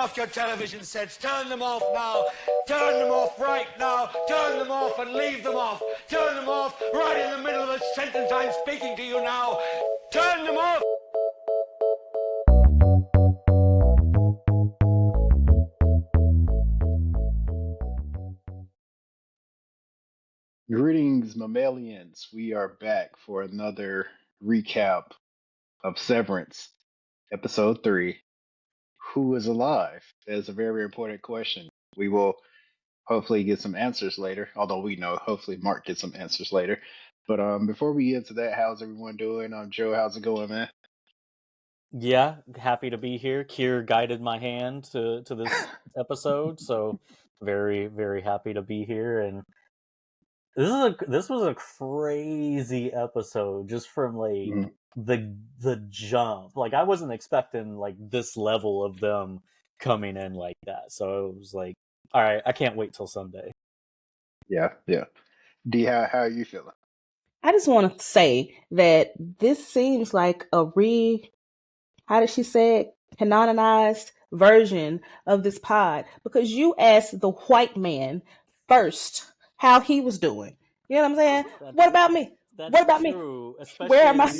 off your television sets. Turn them off now. Turn them off right now. Turn them off and leave them off. Turn them off right in the middle of the sentence I'm speaking to you now. Turn them off. Greetings, mammalians. We are back for another recap of Severance, episode 3. Who is alive? That is a very important question. We will hopefully get some answers later, although we know hopefully Mark gets some answers later. But before we get into that, how's everyone doing? Joe, how's it going, man? Yeah, happy to be here. Kier guided my hand to this episode, so very, very happy to be here. And this was a crazy episode just from like the jump. Like I wasn't expecting like this level of them coming in like that. So it was like, all right, I can't wait till Sunday. Yeah. D, how are you feeling? I just want to say that this seems like a how did she say it? Canonized version of this pod, because you asked the white man first how he was doing. You know what I'm saying? What about me? What about true, me? especially Where am I?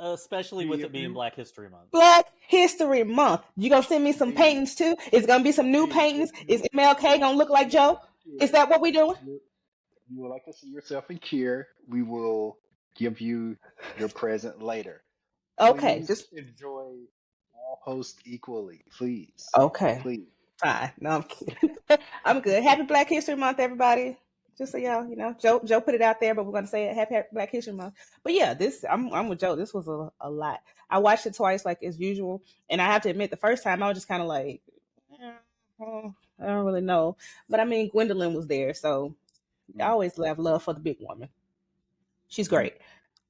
Especially with it being Black History Month. Black History Month. You gonna send me some paintings too? Is gonna be some new paintings? Is MLK gonna look like Joe? Is that what we doing? You would like to see yourself in Kier. We will give you your present later. Okay, Please just enjoy all hosts equally, please. okay. Please. Fine. No, I'm kidding. I'm good. Happy Black History Month, everybody. Just so y'all, Joe put it out there, but we're gonna say it. Happy Black History Month. But yeah, I'm with Joe. This was a lot. I watched it twice, like as usual, and I have to admit, the first time I was just kind of like, I don't really know. But I mean, Gwendolyn was there, so I always have love for the big woman. She's great.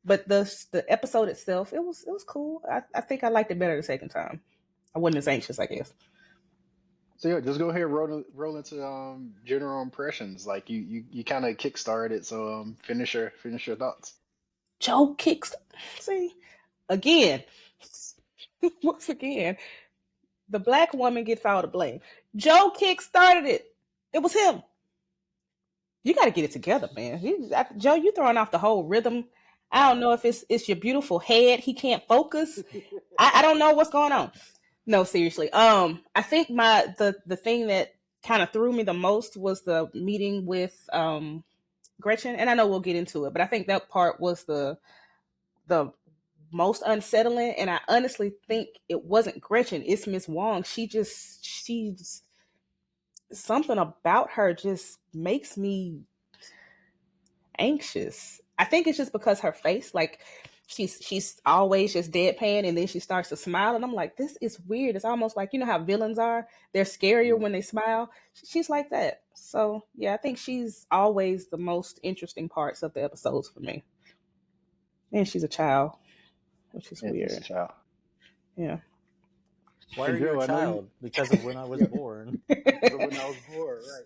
But the episode itself, it was cool. I think I liked it better the second time. I wasn't as anxious, I guess. So yeah, just go ahead and roll into general impressions. Like you kind of kickstarted it, so finish your thoughts. Joe kicks. See, again, once again, the black woman gets all the blame. Joe kick-started it. It was him. You got to get it together, man. Joe, you throwing off the whole rhythm. I don't know if it's your beautiful head. He can't focus. I don't know what's going on. No, seriously. I think the thing that kind of threw me the most was the meeting with Gretchen, and I know we'll get into it, but I think that part was the most unsettling, and I honestly think it wasn't Gretchen, it's Miss Wong. She's something about her just makes me anxious. I think it's just because her face, like she's always just deadpan, and then she starts to smile, and I'm like, this is weird. It's almost like, you know how villains are, they're scarier when they smile. She's like that. So yeah, I think she's always the most interesting parts of the episodes for me. And she's a child, which is weird. She's a child. Yeah. Why are you a child? Because of when I was born. Because of when I was born, right.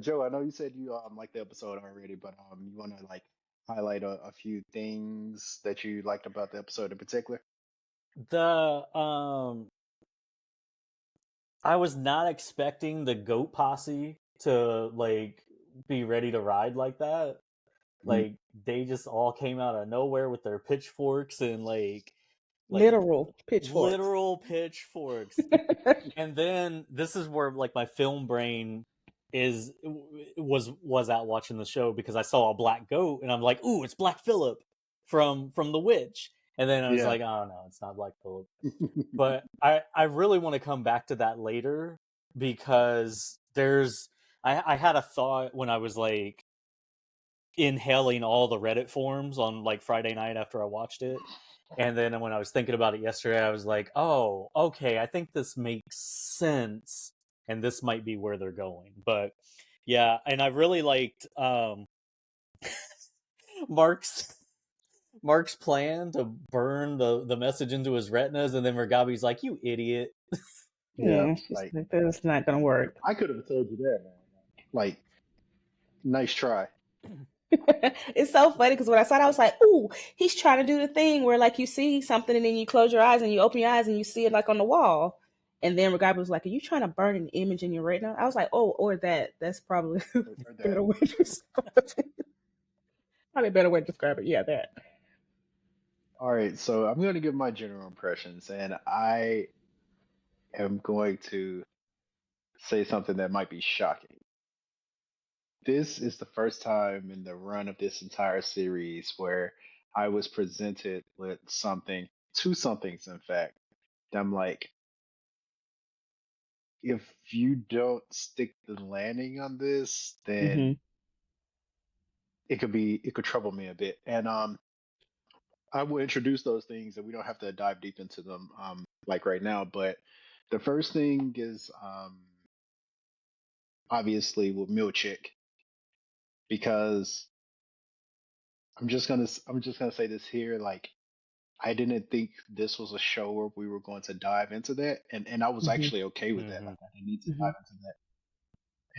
Joe, I know you said you liked the episode already, but you want to like highlight a few things that you liked about the episode in particular? I was not expecting the goat posse to like be ready to ride like that. Like they just all came out of nowhere with their pitchforks and like literal pitchforks. And then this is where like my film brain was out watching the show, because I saw a black goat and I'm like, ooh, it's Black Phillip from The Witch. And then I was like, oh no, it's not Black Phillip. But I really want to come back to that later, because I had a thought when I was like inhaling all the Reddit forums on like Friday night after I watched it. And then when I was thinking about it yesterday, I was like, oh, okay, I think this makes sense, and this might be where they're going. But yeah, and I really liked Mark's plan to burn the message into his retinas, and then Mugabe's like, you idiot. Yeah, like, that's not gonna work. I could have told you that, man. Like, nice try. It's so funny, because when I saw it, I was like, ooh, he's trying to do the thing where like you see something and then you close your eyes and you open your eyes and you see it like on the wall. And then Regardless was like, "Are you trying to burn an image in your retina?" I was like, "Oh, or that. That's probably a better way to describe it. Probably a better way to describe it. Yeah, that." All right, so I'm going to give my general impressions, and I am going to say something that might be shocking. This is the first time in the run of this entire series where I was presented with two somethings, in fact, that I'm like, if you don't stick the landing on this, Mm-hmm. then it could trouble me a bit. And I will introduce those things, and we don't have to dive deep into them like right now. But the first thing is obviously with Millchik, because I'm just gonna say this here, like I didn't think this was a show where we were going to dive into that, and I was Mm-hmm. actually okay with that. Mm-hmm. Like I didn't need to Mm-hmm. dive into that,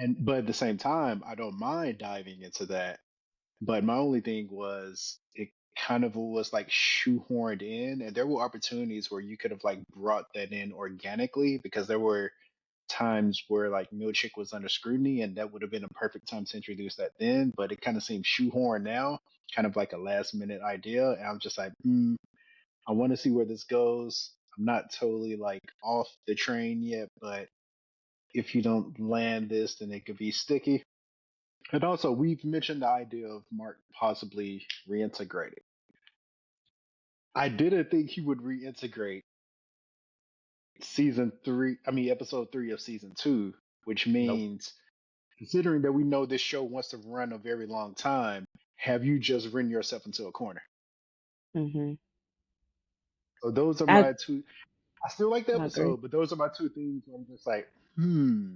and but at the same time, I don't mind diving into that. But my only thing was it kind of was like shoehorned in, and there were opportunities where you could have like brought that in organically because there were times where like Milchik was under scrutiny, and that would have been a perfect time to introduce that then. But it kind of seems shoehorned now, kind of like a last minute idea, and I'm just like, I want to see where this goes. I'm not totally like off the train yet, but if you don't land this, then it could be sticky. And also, we've mentioned the idea of Mark possibly reintegrating. I didn't think he would reintegrate episode 3 of season 2, which Nope. means, considering that we know this show wants to run a very long time, have you just written yourself into a corner? Mm-hmm. So those are I my two. I still like the agree. episode, but those are my two things where I'm just like, hmm.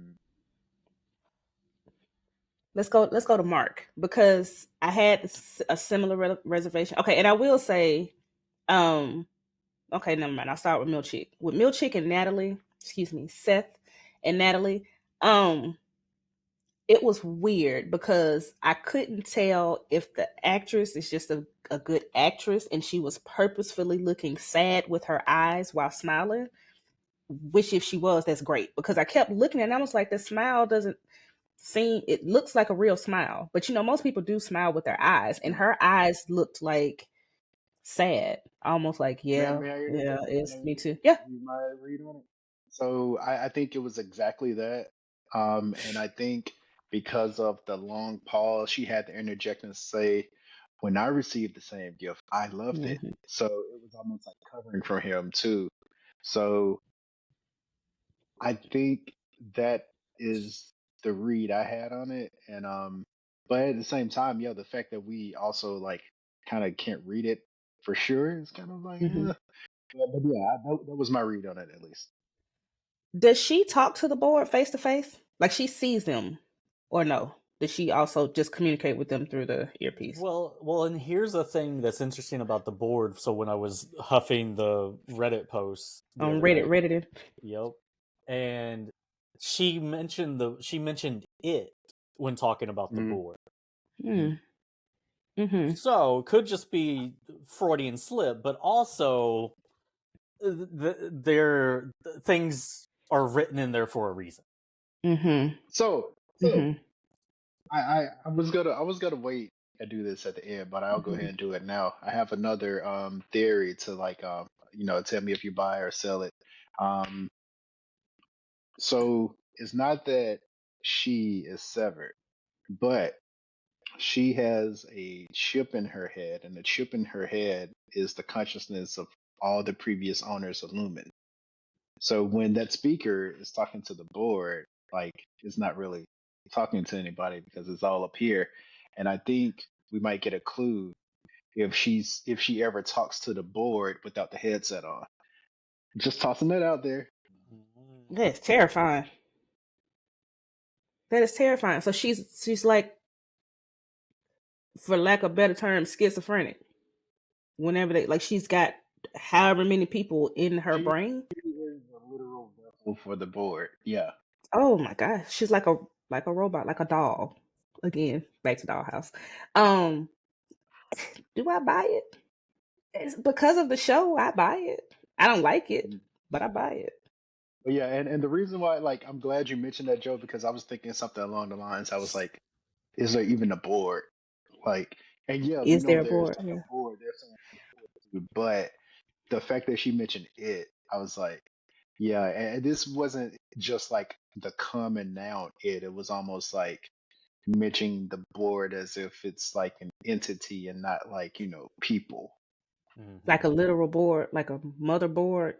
Let's go to Mark, because I had a similar reservation. Okay, and I will say, um, okay, never mind. I'll start with Milchik. With Milchik and Natalie, excuse me, Seth and Natalie, um, it was weird because I couldn't tell if the actress is just a good actress and she was purposefully looking sad with her eyes while smiling. Which, if she was, that's great, because I kept looking and I was like, the smile doesn't seem, it looks like a real smile, but most people do smile with their eyes, and her eyes looked like sad, almost like, May, yeah, may I yeah, interject? May it's I me too. Yeah. give my read on it? So I think it was exactly that. And I think because of the long pause, she had to interject and say, when I received the same gift, I loved it. Hmm. So it was almost like covering for him too. So I think that is the read I had on it. And but at the same time, yeah, the fact that we also like kind of can't read it for sure is kind of like, Hmm. but yeah, that was my read on it at least. Does she talk to the board face to face, like she sees them, or no? Does she also just communicate with them through the earpiece? Well, and here's a thing that's interesting about the board. So when I was huffing the Reddit post the On other day, Reddit. yep, and she mentioned it when talking about the Mm-hmm. board. Mm. Mm-hmm. So could just be Freudian slip, but also their things are written in there for a reason. Mm-hmm. So Mm-hmm. I was gonna wait and do this at the end, but I'll go ahead Mm-hmm. and do it now. I have another theory to like tell me if you buy or sell it. Um, so it's not that she is severed, but she has a chip in her head, and the chip in her head is the consciousness of all the previous owners of Lumen. So when that speaker is talking to the board, like it's not really talking to anybody because it's all up here. And I think we might get a clue if she ever talks to the board without the headset on. Just tossing that out there. That's terrifying. That is terrifying. So she's like, for lack of better term, schizophrenic. Whenever they, like, she's got however many people in her She brain. is a literal vessel for the board. Yeah. Oh my gosh, she's like a robot, like a doll. Again, back to Dollhouse. Um, do I buy it? It's because of the show. I buy it. I don't like it, but I buy it. But yeah, and the reason why, like, I'm glad you mentioned that, Joe, because I was thinking something along the lines. I was like, is there even a board? Like, and yeah, we Is know there a there's board? like Yeah. a board. There's someone on the board, but the fact that she mentioned it, I was like, yeah, and this wasn't just like the common noun it. It was almost like mentioning the board as if it's like an entity and not like, people. Hmm. Like a literal board, like a motherboard,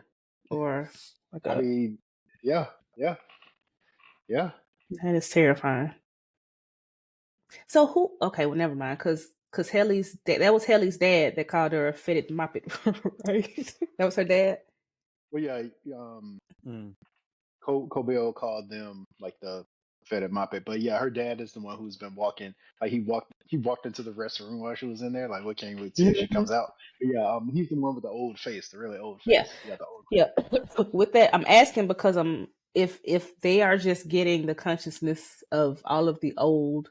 or like I a. mean, yeah, yeah, yeah. That is terrifying. So who? Okay, well, never mind. Because Helly's that was Helly's dad that called her a fitted moppet, right? That was her dad. Well, yeah, Mm. Cobel called them like the Fed and Moppet, but yeah, her dad is the one who's been walking. Like he walked into the restroom while she was in there. Like, we can't wait till she Mhm. comes out. But yeah, he's the one with the old face, the really old Yeah, face. Yeah, the old. yeah. With that, I'm asking because I'm if they are just getting the consciousness of all of the old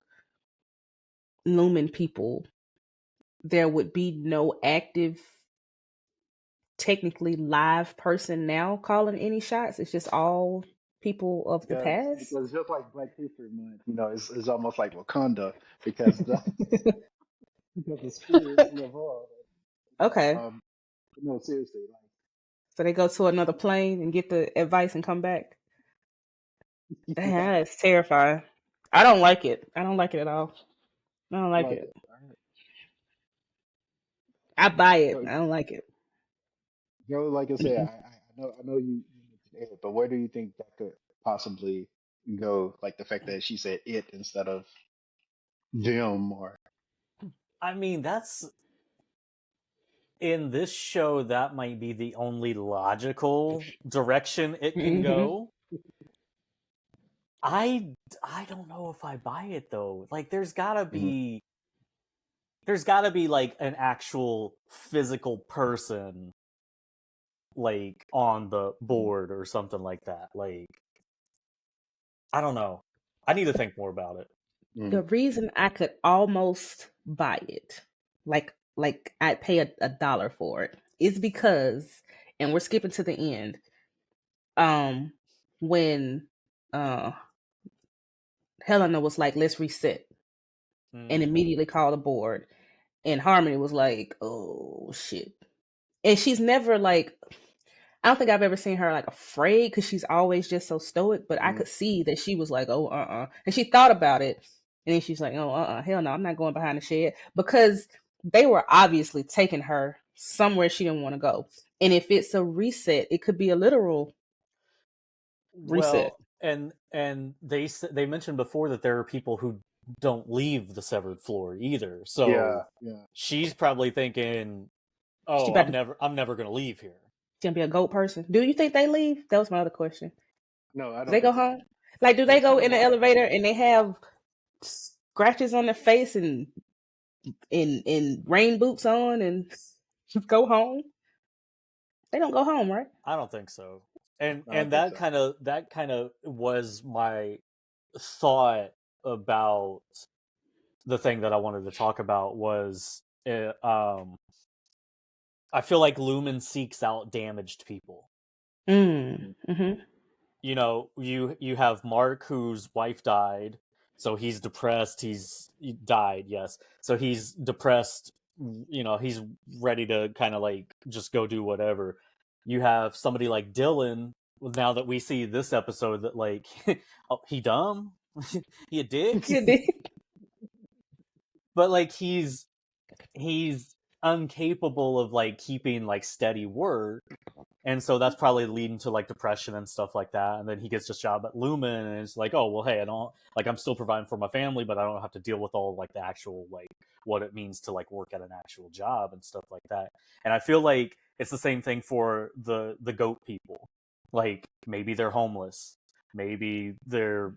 Lumen people, there would be no active, technically live person now calling any shots. It's just all people of the Yes, past. because just like Black History Month, it's almost like Wakanda because the because the spirits live on. Okay. Um, no, seriously, So they go to another plane and get the advice and come back. like, Damn, yeah, that's terrifying. I don't like it. I don't like it at all. I don't like like it. I buy it. so, I don't like it. like I said, Mm-mm. I know you mentioned it, but where do you think that could possibly go? Like the fact that she said it instead of them, or I mean, that's in this show. That might be the only logical direction it can Mhm. go. I don't know if I buy it though. Like, Mhm. there's gotta be like an actual physical person like on the board or something like that. Like, I don't know. I need to think more about it. The Mhm. reason I could almost buy it, like I'd pay a dollar for it, is because, and we're skipping to the end. Um, when uh Helena was like, "Let's reset," and Mm. immediately called the board, and Harmony was like, "Oh shit," and she's never like. I don't think I've ever seen her like afraid because she's always just so stoic. But I Mhm. could see that she was like, "Oh, and she thought about it, and then she's like, "Oh, hell no, I'm not going behind the shed," because they were obviously taking her somewhere she didn't want to go. And if it's a reset, it could be a literal reset. Well, and they mentioned before that there are people who don't leave the severed floor either. Yeah, So yeah. she's probably thinking, She "Oh, about to, I'm never going to leave here." she gonna be a goat person. Do you think they leave? That was my other question. No, I Do don't they go think so. home? Like, do they That's go kind of in the why. elevator and they have scratches on their face and in rain boots on and go home? They don't go home, right? I don't think so. And I don't and think that so. kind of was my thought about the thing that I wanted to talk about was I feel like Lumen seeks out damaged people. Mm. Mm-hmm. You have Mark whose wife died, so he's depressed. He died, yes. So he's depressed. He's ready to kind of like just go do whatever. You have somebody like Dylan. Well, now that we see this episode, that like, oh, he dumb, he a dick, but like he's incapable of like keeping like steady work, and so that's probably leading to like depression and stuff like that. And then he gets this job at Lumen, and it's like, oh well, hey, I don't like I'm still providing for my family, but I don't have to deal with all like the actual like what it means to like work at an actual job and stuff like that. And I feel like it's the same thing for the goat people. Like, maybe they're homeless, maybe they're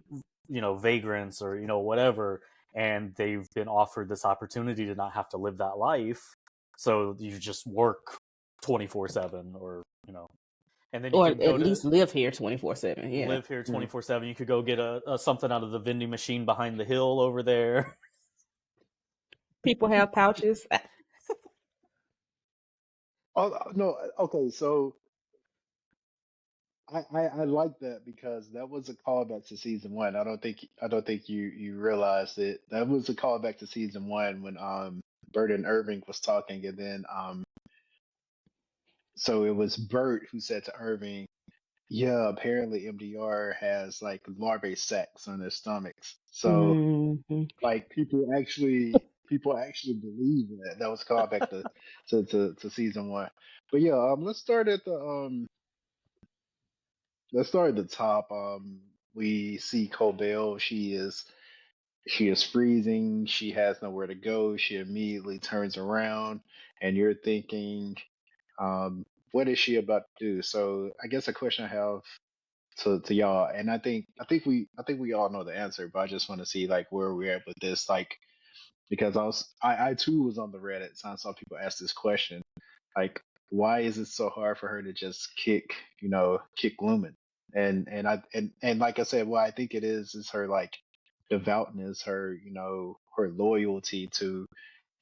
vagrants, or whatever, and they've been offered this opportunity to not have to live that life, so you just work 24/7, or and then you Or could go at to least live here 24/7. Yeah. live here Mhm. 24/7. You could go get a something out of the vending machine behind the hill over there. People have pouches. Oh no, okay. So I like that because that was a callback to season one. I don't think you realized it. That was a callback to season one when Bert and Irving was talking, and then so it was Bert who said to Irving, "Yeah, apparently MDR has like larvae sacs on their stomachs." So Mm-hmm. like people actually believe that. That was a callback to season one. But yeah, let's start at the top. We see Cobel. She is freezing. She has nowhere to go. She immediately turns around, and you're thinking, what is she about to do? So I guess a question I have to y'all, and I think we all know the answer, but I just want to see like where we're at with this, like because I too was on the Reddit, so I saw people ask this question, like why is it so hard for her to just kick Lumen? And like I said, what I think it is her like devoutness, her her loyalty to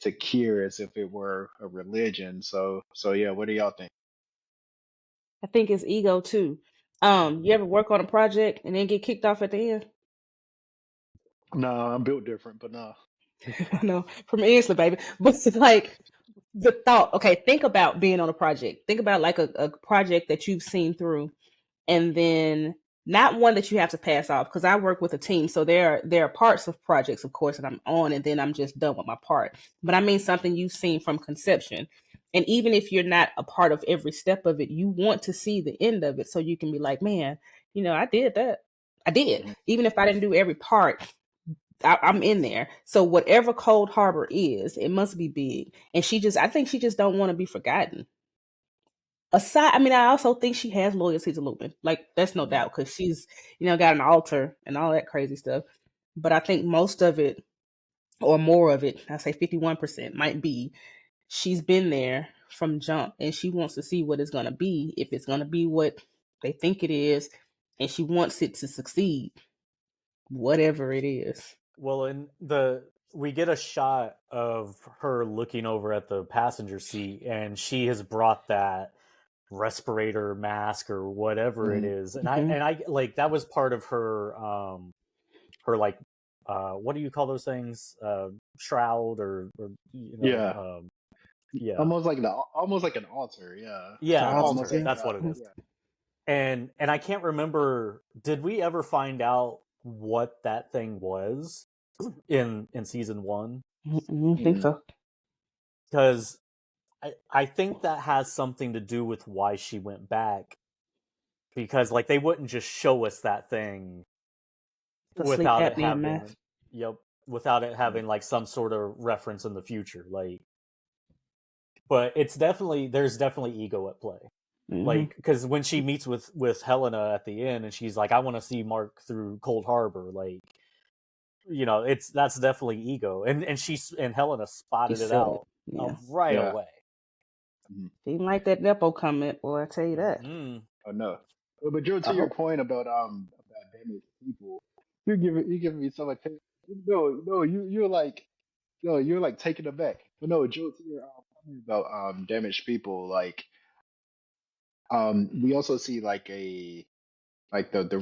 Kier as if it were a religion. So yeah, what do y'all think? I think it's ego too. You ever work on a project and then get kicked off at the end? No, I'm built different, but no. I know, from Ainsley, baby. But it's like the thought, okay, think about being on a project. Think about like a project that you've seen through, and then not one that you have to pass off, because I work with a team, so there are parts of projects, of course, that I'm on, and then I'm just done with my part. But I mean something you've seen from conception, and even if you're not a part of every step of it, you want to see the end of it, so you can be like, man, I did that. I did, Mhm. even if I didn't do every part. I'm in there. So whatever Cold Harbor is, it must be big. And I think she just don't want to be forgotten. I mean, I also think she has loyalty to Lupin. Like, that's no Mhm. doubt, because she's, got an altar and all that crazy stuff. But I think most of it, or more of it, I say 51%, might be she's been there from jump, and she wants to see what it's going to be, if it's going to be what they think it is, and she wants it to succeed, whatever it is. Well, we get a shot of her looking over at the passenger seat, and she has brought that respirator mask or whatever it Mhm. is, and Mm-hmm. I like that was part of her like what do you call those things, shroud or Yeah. yeah, Almost like an altar, yeah. yeah, an Altar, Almost altar, like yeah. that's what it is. yeah. And I can't remember, did we ever find out what that thing was in season one? I think Mm-mm. so. Because I think that has something to do with why she went back, because like they wouldn't just show us that thing The sleep without it apnea mask. having, yep, without it having like some sort of reference in the future, like. But there's definitely ego at play, Mm-hmm. like because when she meets with Helena at the end and she's like, I want to see Mark through Cold Harbor, like, that's definitely ego, and Helena She spotted it said it. out Yeah. right Yeah. away. Mhm. Didn't like that Nepo comment, boy, I tell you that. Hmm. Oh no. But Joe, I to your hope. point about damaged people, you're giving me so much. No, you're like taking it back. But no, Joe, to your comment about damaged people, like we also see like the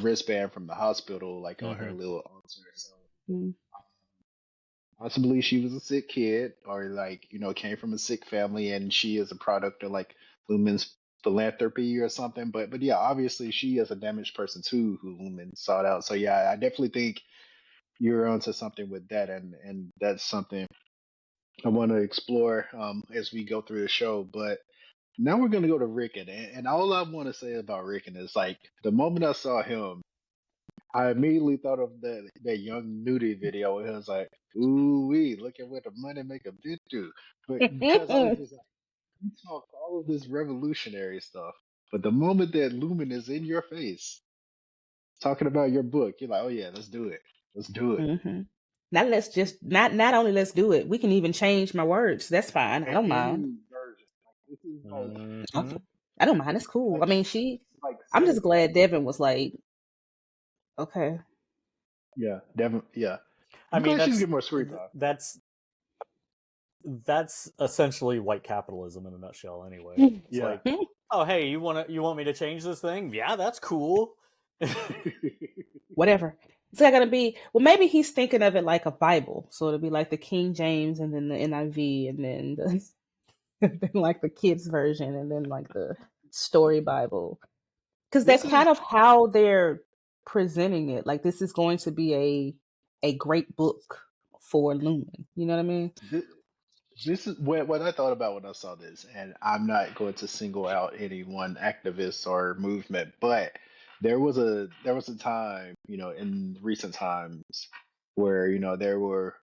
wristband from the hospital like on her Hmm. little altar. So Mm. possibly she was a sick kid, or like came from a sick family, and she is a product of like Lumen's philanthropy or something. But yeah, obviously she is a damaged person too, who Lumen sought out. So yeah, I definitely think you're onto something with that, and that's something I want to explore as we go through the show. But now we're gonna go to Rickon, and all I want to say about Rickon is like the moment I saw him, I immediately thought of that young nudie video where it was like, "Ooh wee, look at what the money make a bitch do." But because I was just like, you talk all of this revolutionary stuff, but the moment that Lumen is in your face talking about your book, you're like, "Oh yeah, let's do it. Let's do it." Mm-hmm. Now let's just not only let's do it. We can even change my words. That's fine. I don't mind. Any version, like this is Hmm. Okay. I don't mind. It's cool. like I mean, like I'm just Severance. glad Devin was like, okay. Yeah, Devin. Yeah, I I'm mean, glad she's getting more screen time. that's essentially white capitalism in a nutshell. Anyway, it's Yeah, like oh hey, you want me to change this thing? Yeah, that's cool. Whatever. It's not gonna be. Well, maybe he's thinking of it like a Bible, so it'll be like the King James, and then the NIV, and then then like the kids version, and then like the story Bible. Because This that's is kind of how they're presenting it. Like this is going to be a great book for Lumen. You know what I mean? this, this is what I thought about when I saw this, and I'm not going to single out any one activist or movement, but there was a time, in recent times where, there were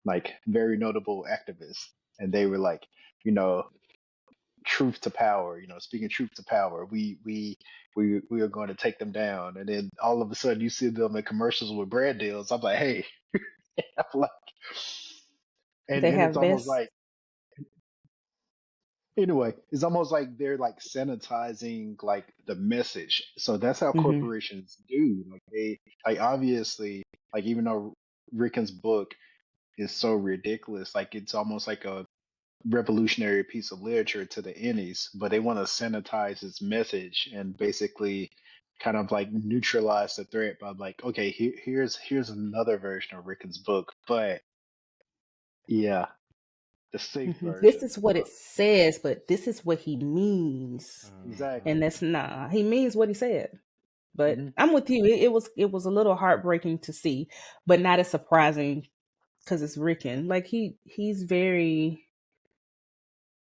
like very notable activists, and they were like, you know, truth to power, speaking truth to power. We are going to take them down, and then all of a sudden you see them in commercials with brand deals. I'm like, hey, I'm like, They and it's have almost best. like, anyway, it's almost like they're like sanitizing like the message. So that's how Hmm. corporations do. Like they, like, obviously, like, even though Rickon's book is so ridiculous, like it's almost like a revolutionary piece of literature to the innies, but they want to sanitize its message and basically kind of like neutralize the threat by like, okay, here's another version of Rickon's book, but yeah, the safe This version. is what it says, but this is what he means, Exactly. and that's not. He means what he said. But Hmm. I'm with you. It was a little heartbreaking to see, but not as surprising because it's Rickon. Like he's very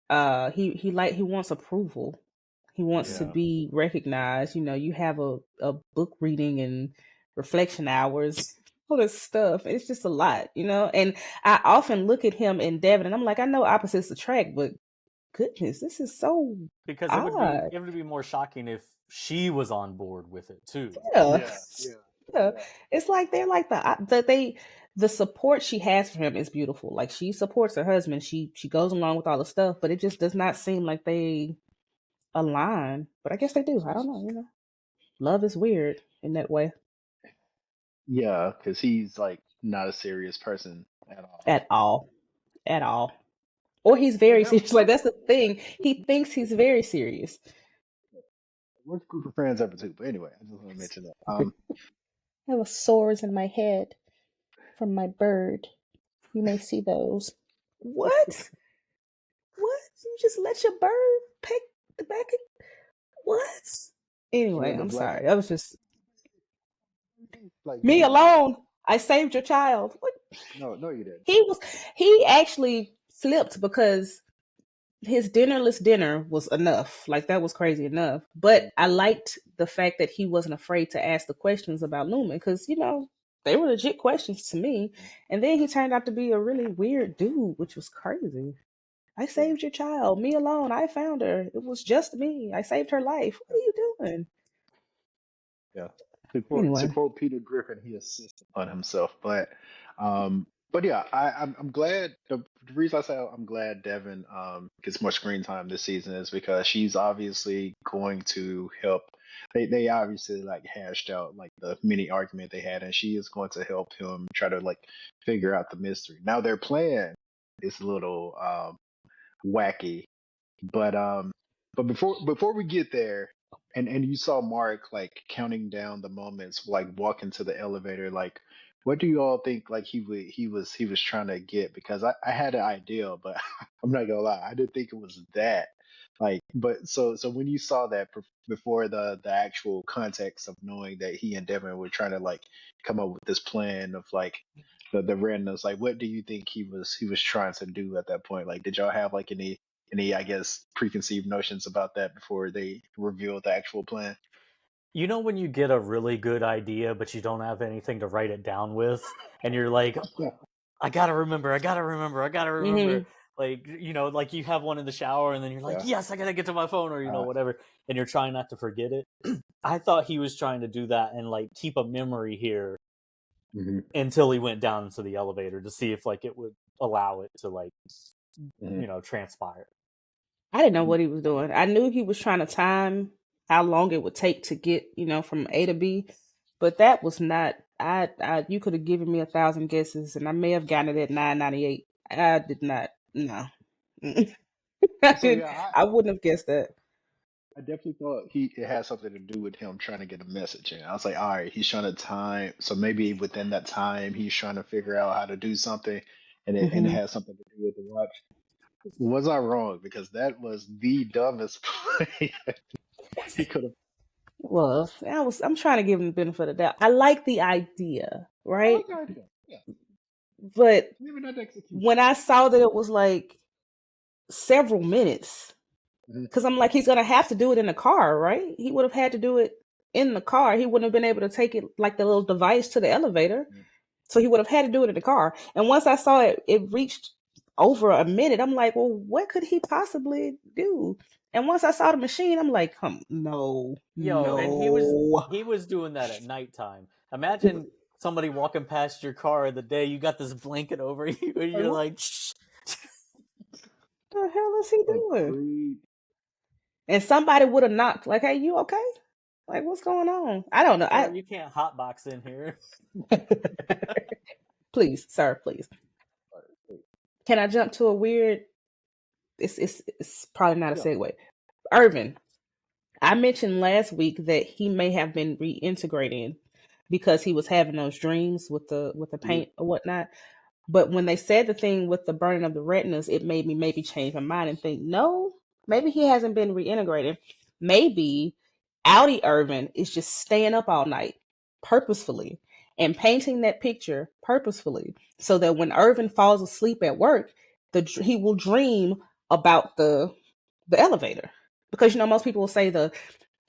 he wants approval. He wants to Yeah. be recognized. You have a book reading and reflection hours, all this stuff. It's just a lot. And I often look at him and Devin, and I'm like, I know opposites attract, but goodness, this is so Because odd. it would be more shocking if she was on board with it too. Yeah, Yeah. Yeah. yeah. Yeah. It's like they're like the support she has for him is beautiful. Like she supports her husband. She goes along with all the stuff, but it just does not seem like they align. But I guess they do. I don't know. Love is weird in that way. Yeah, because he's like not a serious person at all. At all. At all. Or he's But very have serious. Like that's the thing. He thinks he's very serious. we're a group of friends ever too. But anyway, I just want to mention that. I have sores in my head from my bird. You may see those. What? What? You just let your bird peck the back of what? Anyway, The I'm black sorry. That was just like me alone. I saved your child. What? no, you didn't. He was he actually flipped because his dinnerless dinner was enough. Like that was crazy enough. But I liked the fact that he wasn't afraid to ask the questions about Lumen because they were legit questions to me. And then he turned out to be a really weird dude, which was crazy. I Yeah, saved your child. Me alone. I found her. It was just me. I saved her life. What are you doing? yeah. To Anyway. quote Peter Griffin, he insisted on himself. But yeah, I'm glad. The reason I say I'm glad Devin gets more screen time this season is because she's obviously going to help. They obviously like hashed out like the mini argument they had, and she is going to help him try to like figure out the mystery. Now their plan is a little wacky. But before we get there, and you saw Mark like counting down the moments, like walking to the elevator, like what do you all think like he was trying to get? Because I had an idea, but I'm not gonna lie, I didn't think it was that. Like, but so when you saw that before the actual context of knowing that he and Devin were trying to like come up with this plan of like the randomness, like what do you think he was trying to do at that point? Like, did y'all have like any, I guess, preconceived notions about that before they revealed the actual plan? You know when you get a really good idea but you don't have anything to write it down with, and you're like, Yeah. I gotta remember, I gotta remember, I gotta remember. Hmm. Like, like you have one in the shower and then you're like, Yeah. yes, I gotta get to my phone, or Uh, whatever, and you're trying not to forget it. I thought he was trying to do that and like keep a memory here hmm until he went down into the elevator to see if like it would allow it to like hmm transpire. I didn't know what he was doing. I knew he was trying to time how long it would take to get, from A to B, but that was not. You could have given me 1,000 guesses, and I may have gotten it at 998. I did not. No, I So did. yeah, I wouldn't have guessed that. I definitely thought it had something to do with him trying to get a message in. I was like, all right, he's trying to time, so maybe within that time he's trying to figure out how to do something, and it Mm-hmm. has something to do with the watch. Was I wrong? Because that was the dumbest play he could have. Well, I'm trying to give him the benefit of the doubt. I like the idea, I right? like the idea. Yeah, But maybe not the execution. when I saw that it was like several minutes, Mhm. because I'm like, he's gonna have to do it in the car, right? He would have had to do it in the car. He wouldn't have been able to take it like the little device to the elevator. Mhm. So he would have had to do it in the car. And once I saw it, it reached over a minute. I'm like, well, what could he possibly do? And once I saw the machine, I'm like, no, Yo, and he no. was doing that at nighttime. Imagine somebody walking past your car in the day, you got this blanket over you, and Like you're what? like, shh. What the hell is he doing? Agreed. And somebody would have knocked, like, hey, you okay? Like, what's going on? I don't know. Sir, you can't hotbox in here. Please, sir, please. Can I jump to a weird? It's probably not a Yeah. segue. Irvin, I mentioned last week that he may have been reintegrating because he was having those dreams with the paint or whatnot. But when they said the thing with the burning of the retinas, it made me maybe change my mind and think, no, maybe he hasn't been reintegrated. Maybe Outtie Irvin is just staying up all night purposefully and painting that picture purposefully so that when Irvin falls asleep at work, he will dream about the elevator. Because most people will say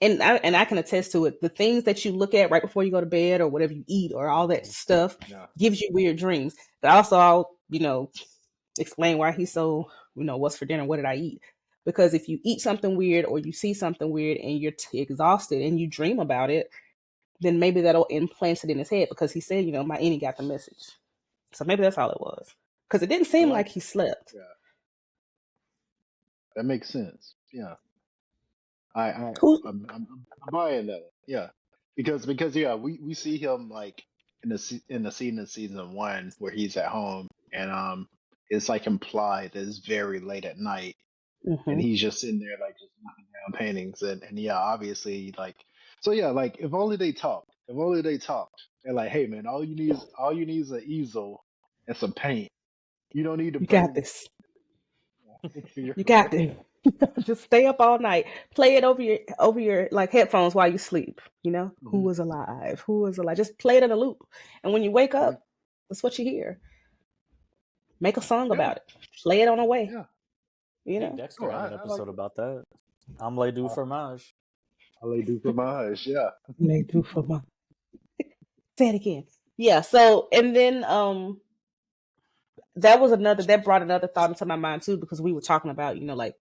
and I can attest to it, the things that you look at right before you go to bed or whatever you eat or all that stuff Yeah. gives you weird dreams. But also I'll explain why he's so what's for dinner, what did I eat? Because if you eat something weird or you see something weird and you're exhausted and you dream about it, then maybe that'll implant it in his head, because he said my innie got the message. So maybe that's all it was, because it didn't seem like he slept. Yeah. That makes sense. Yeah. I'm buying that. Yeah, because yeah, we see him like in the scene in season one where he's at home, and it's like implied that it's very late at night, and Mm-hmm. he's just sitting there like just knocking down paintings, and yeah, obviously like so yeah, like if only they talked, they're like, hey man, all you need is an easel and some paint. You don't need to You got burn this. your You got this. Just stay up all night. Play it over your like headphones while you sleep. Who Mhm. was alive? Who was alive? Just play it in a loop. And when you wake Mhm. up, that's what you hear. Make a song Yeah, about it. Play it on the way. yeah. I think Dexter Oh, had an I like episode it. about that. Omelette du Uh, fromage. I lay do for my eyes. Yeah. Play do for my. Say it again. Yeah. So and then that brought another thought into my mind too, because we were talking about like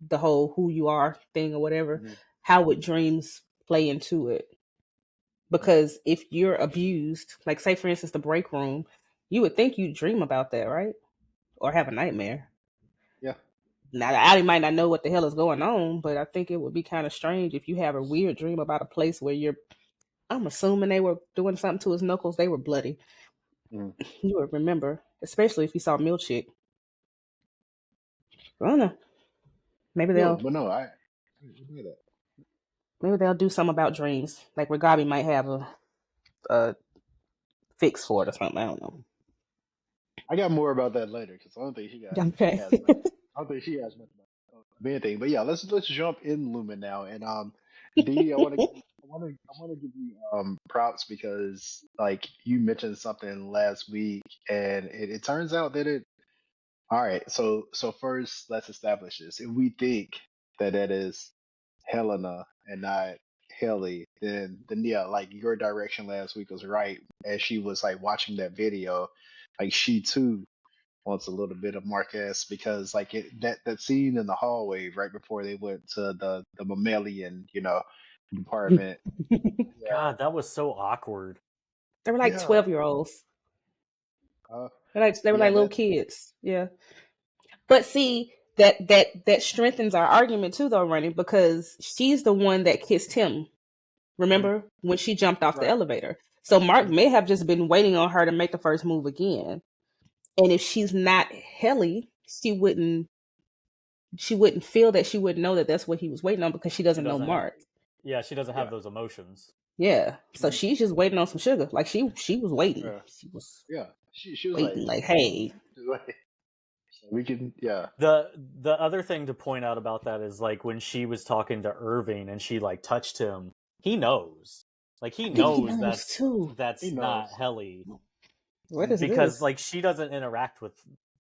the whole who you are thing or whatever. Mhm. How would dreams play into it? Because if you're abused, like say for instance the break room, you would think you'd dream about that, right? Or have a nightmare. Yeah. Now Allie might not know what the hell is going on, but I think it would be kind of strange if you have a weird dream about a place where I'm assuming they were doing something to his knuckles. They were bloody. Mhm. You would remember, especially if you saw Millchik. I don't know. Maybe No, they'll but no, I do that. maybe they'll do something about dreams. Like where Gabi might have a fix for it or something. I don't know. I got more about that later because I don't think she Okay. has much. I don't think she has much about the main thing. But yeah, let's jump in Lumen now. And D, I want to give you props because like you mentioned something last week, and it turns out that it. All right, so first let's establish this. If we think that is Helena and not Helly, then yeah, like your direction last week was right. As she was like watching that video, like she too wants a little bit of Marquez because like that scene in the hallway right before they went to the mammalian, department. God, that was so awkward. They were like Yeah. 12-year-olds. Uh, They were yeah, like little that kids. Yeah. But see, that strengthens our argument too though, Running, because she's the one that kissed him. mhm, Remember when she jumped off the right. elevator? So Mark Mhm, may have just been waiting on her to make the first move again. And if she's not Helly, she wouldn't she wouldn't feel that, she wouldn't know that that's what he was waiting on because she doesn't know Mark. Yeah, she doesn't have those emotions. Yeah, so she's just waiting on some sugar. Like she was waiting. She was she was waiting. Like, hey, we can. Yeah. The other thing to point out about that is like when she was talking to Irving and she like touched him, he knows. Like he knows that's not Helly. What is because this? like she doesn't interact with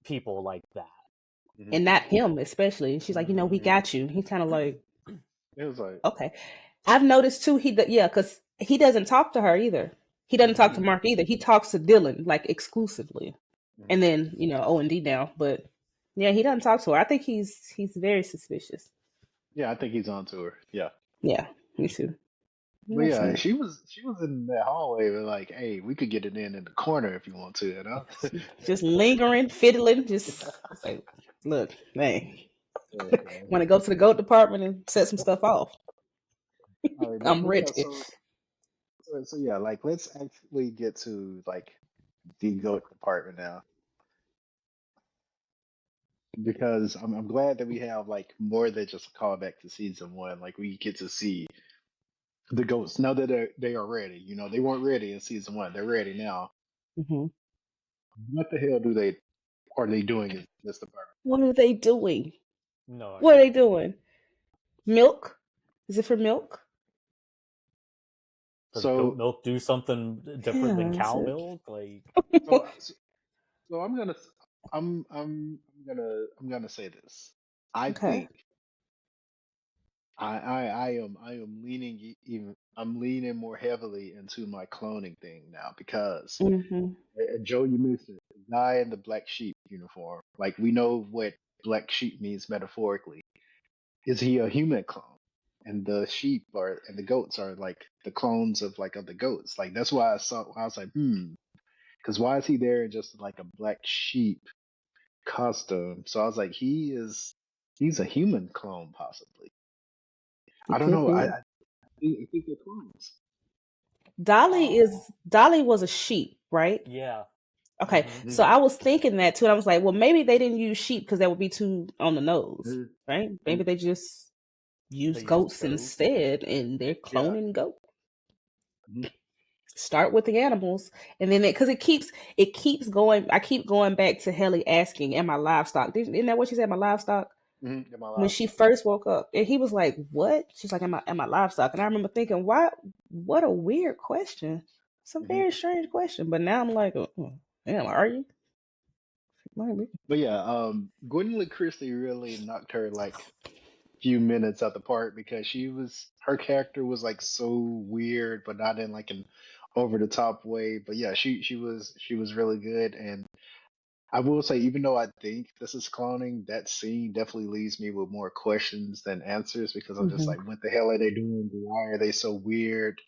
people like that. And not him especially. She's like, we got you. He's kind of like, it was like, okay. I've noticed too. Because he doesn't talk to her either. He doesn't talk to Mark either. He talks to Dylan like exclusively, and then O&D now. But yeah, he doesn't talk to her. I think he's very suspicious. Yeah, I think he's on to her. Yeah. Yeah, me too. But yeah, she was in that hallway and like, hey, we could get it in the corner if you want to, you know? Just lingering, fiddling, just like, look, man, want to go to the goat department and set some stuff off. Right, I'm ready. Yeah, so yeah, like let's actually get to like the goat department now, because I'm glad that we have like more than just a callback to season one. Like we get to see the goats now that they are ready. You know, they weren't ready in season one. They're ready now. Mm-hmm. What the hell are they doing in this department? What are they doing? No. What are they doing? Milk? Is it for milk? Does goat milk do something different than cow milk? Like so I'm gonna say this. I Okay. think I am leaning I'm leaning more heavily into my cloning thing now because Joe, you missed it. The guy in the black sheep uniform, like we know what black sheep means metaphorically. Is he a human clone? And the sheep and the goats are like the clones of the goats. Like that's why I was like, because why is he there in just like a black sheep costume? So I was like, he's a human clone possibly. I don't know. I think they're clones. Dolly was a sheep, right? Yeah. Okay, so I was thinking that too, and I was like, well, maybe they didn't use sheep because that would be too on the nose, right? Maybe they just use goats instead, and they're cloning goat. Start with the animals, and then because it keeps going. I keep going back to Helly asking, "Am I livestock?" Isn't that what she said? Am I livestock? When she first woke up, and he was like, "What?" She's like, "Am I livestock?" And I remember thinking, "Why? What a weird question. It's a very strange question." But now I'm like, "Damn, are you?" But yeah, Gwendolyn Christie really knocked her like few minutes out the park because her character was like so weird, but not in like an over the top way. But yeah, she was really good, and I will say, even though I think this is cloning, that scene definitely leaves me with more questions than answers because I'm just like, what the hell are they doing? Why are they so weird?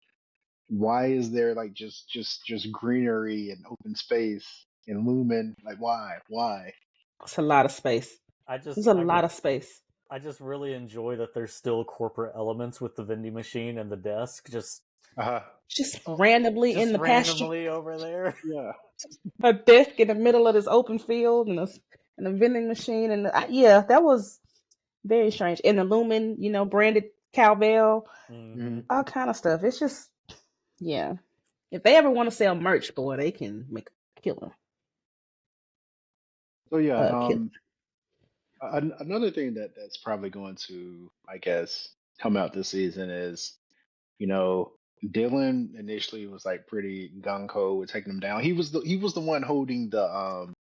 Why is there like just greenery and open space in Lumon? Like why? It's a lot of space. There's a lot of space. I just really enjoy that there's still corporate elements with the vending machine and the desk just randomly in the pasture over there. Yeah, a desk in the middle of this open field and a vending machine, and that was very strange. And the Lumon, branded cowbell, all kind of stuff. It's just, if they ever want to sell merch, boy, they can make a killer. So yeah, another thing that's probably going to, I guess, come out this season is, Dylan initially was like pretty gung ho with taking him down. He was the one holding the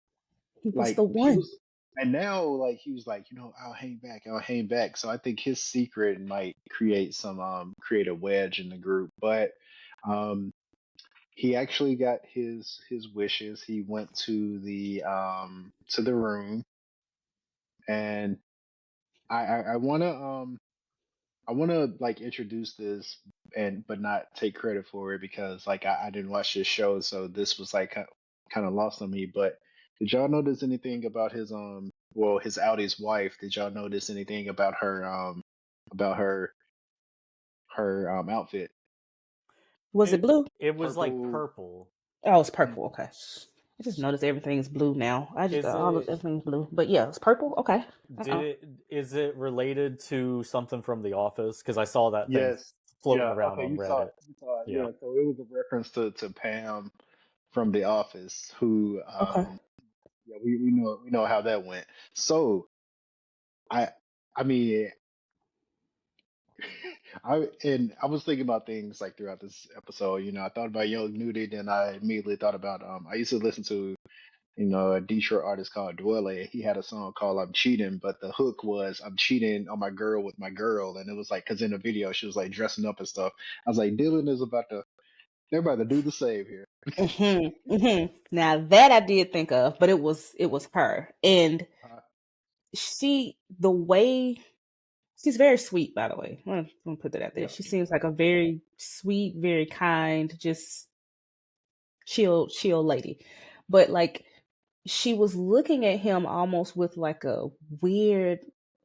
He was the one. and now like he was like, I'll hang back. So I think his secret might create a wedge in the group. But he actually got his wishes. He went to the room, and I wanna like introduce this but not take credit for it because like I didn't watch this show, so this was like kind of lost on me. But did y'all notice anything about his his Audie's wife? Did y'all notice anything about her outfit? Was it blue? It was like purple. Oh, it's purple. Okay. I just noticed everything's blue now. Is Everything's blue. But yeah, it's purple. Okay. is it related to something from The Office? Because I saw that thing Yes. floating Yeah. around Okay. on You saw Reddit. it. You saw it. Yeah. Yeah. So it was a reference to Pam from The Office, who Okay. yeah, we know how that went. So I I mean I was thinking about things like throughout this episode. I thought about Young Nudie, then I immediately thought about I used to listen to a Detroit artist called Dwelle. He had a song called "I'm Cheating," but the hook was "I'm cheating on my girl with my girl," and it was like because in the video she was like dressing up and stuff. I was like, Dylan is they're about to do the same here. Now that I did think of, but it was her, and Uh, the way she's very sweet, by the way. I'm gonna put that out there. yeah. She seems like a very sweet, very kind, just chill lady. But like she was looking at him almost with like a weird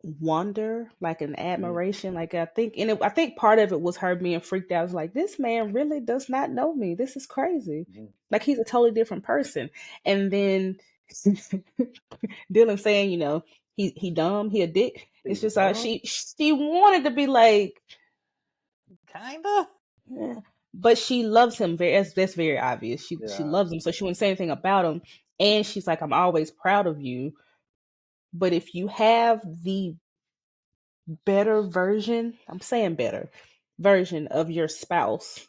wonder, like an Mhm. admiration. Like I think part of it was her being freaked out. I was like, this man really does not know me. This is crazy. Mhm. Like he's a totally different person. And then Dylan saying, he dumb, he a dick. It's He's just dumb. she wanted to be like, Kinda. yeah. But she loves him very. That's very obvious. She Yeah. loves him, so she wouldn't say anything about him. And she's like, I'm always proud of you. But if you have the better version, I'm saying better version of your spouse,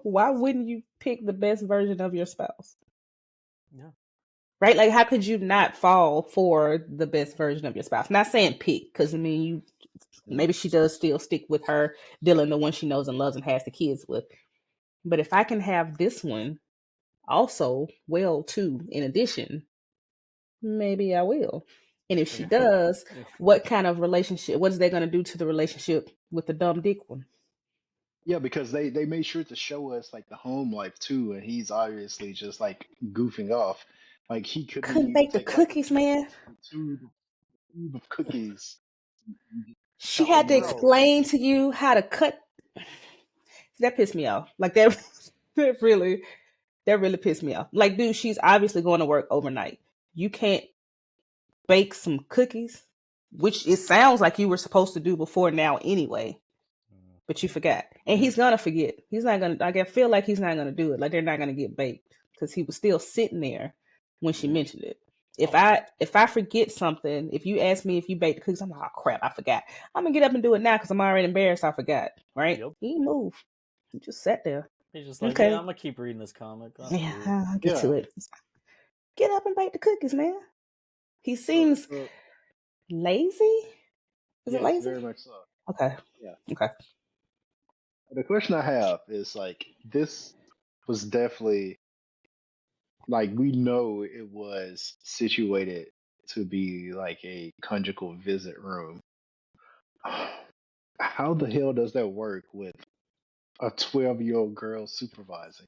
why wouldn't you pick the best version of your spouse? Yeah. Right? Like, how could you not fall for the best version of your spouse? Not saying pick, because I mean, maybe she does still stick with her Dylan, the one she knows and loves and has the kids with. But if I can have this one also well too, in addition, maybe I will. And if she does, what kind of relationship? What is that going to do to the relationship with the dumb dick one? Yeah, because they made sure to show us like the home life too, and he's obviously just like goofing off. Like he couldn't Couldn't even bake the take like cookies, man. tube of cookies. She Help had to bro. explain to you how to cut. That pissed me off. Like that, that really, pissed me off. Like, dude, she's obviously going to work overnight. You can't bake some cookies, which it sounds like you were supposed to do before now anyway. But you forgot, and he's gonna forget. He's not gonna. Like, I feel like he's not gonna do it. Like they're not gonna get baked because he was still sitting there when she mentioned it. If I forget something, if you ask me if you baked the cookies, I'm like, oh crap, I forgot. I'm gonna get up and do it now because I'm already embarrassed. I forgot. Right? Yep. He didn't move. He just sat there. He's just like, yeah, Okay. I'm gonna keep reading this comic. That's Yeah, cool. I'll get Yeah. to it. Get up and bake the cookies, man. He So, seems lazy. Is it yes, lazy? very much so. Okay. Yeah. Okay. The question I have is like this was definitely like we know it was situated to be like a conjugal visit room. How the hell does that work with a 12-year-old girl supervising?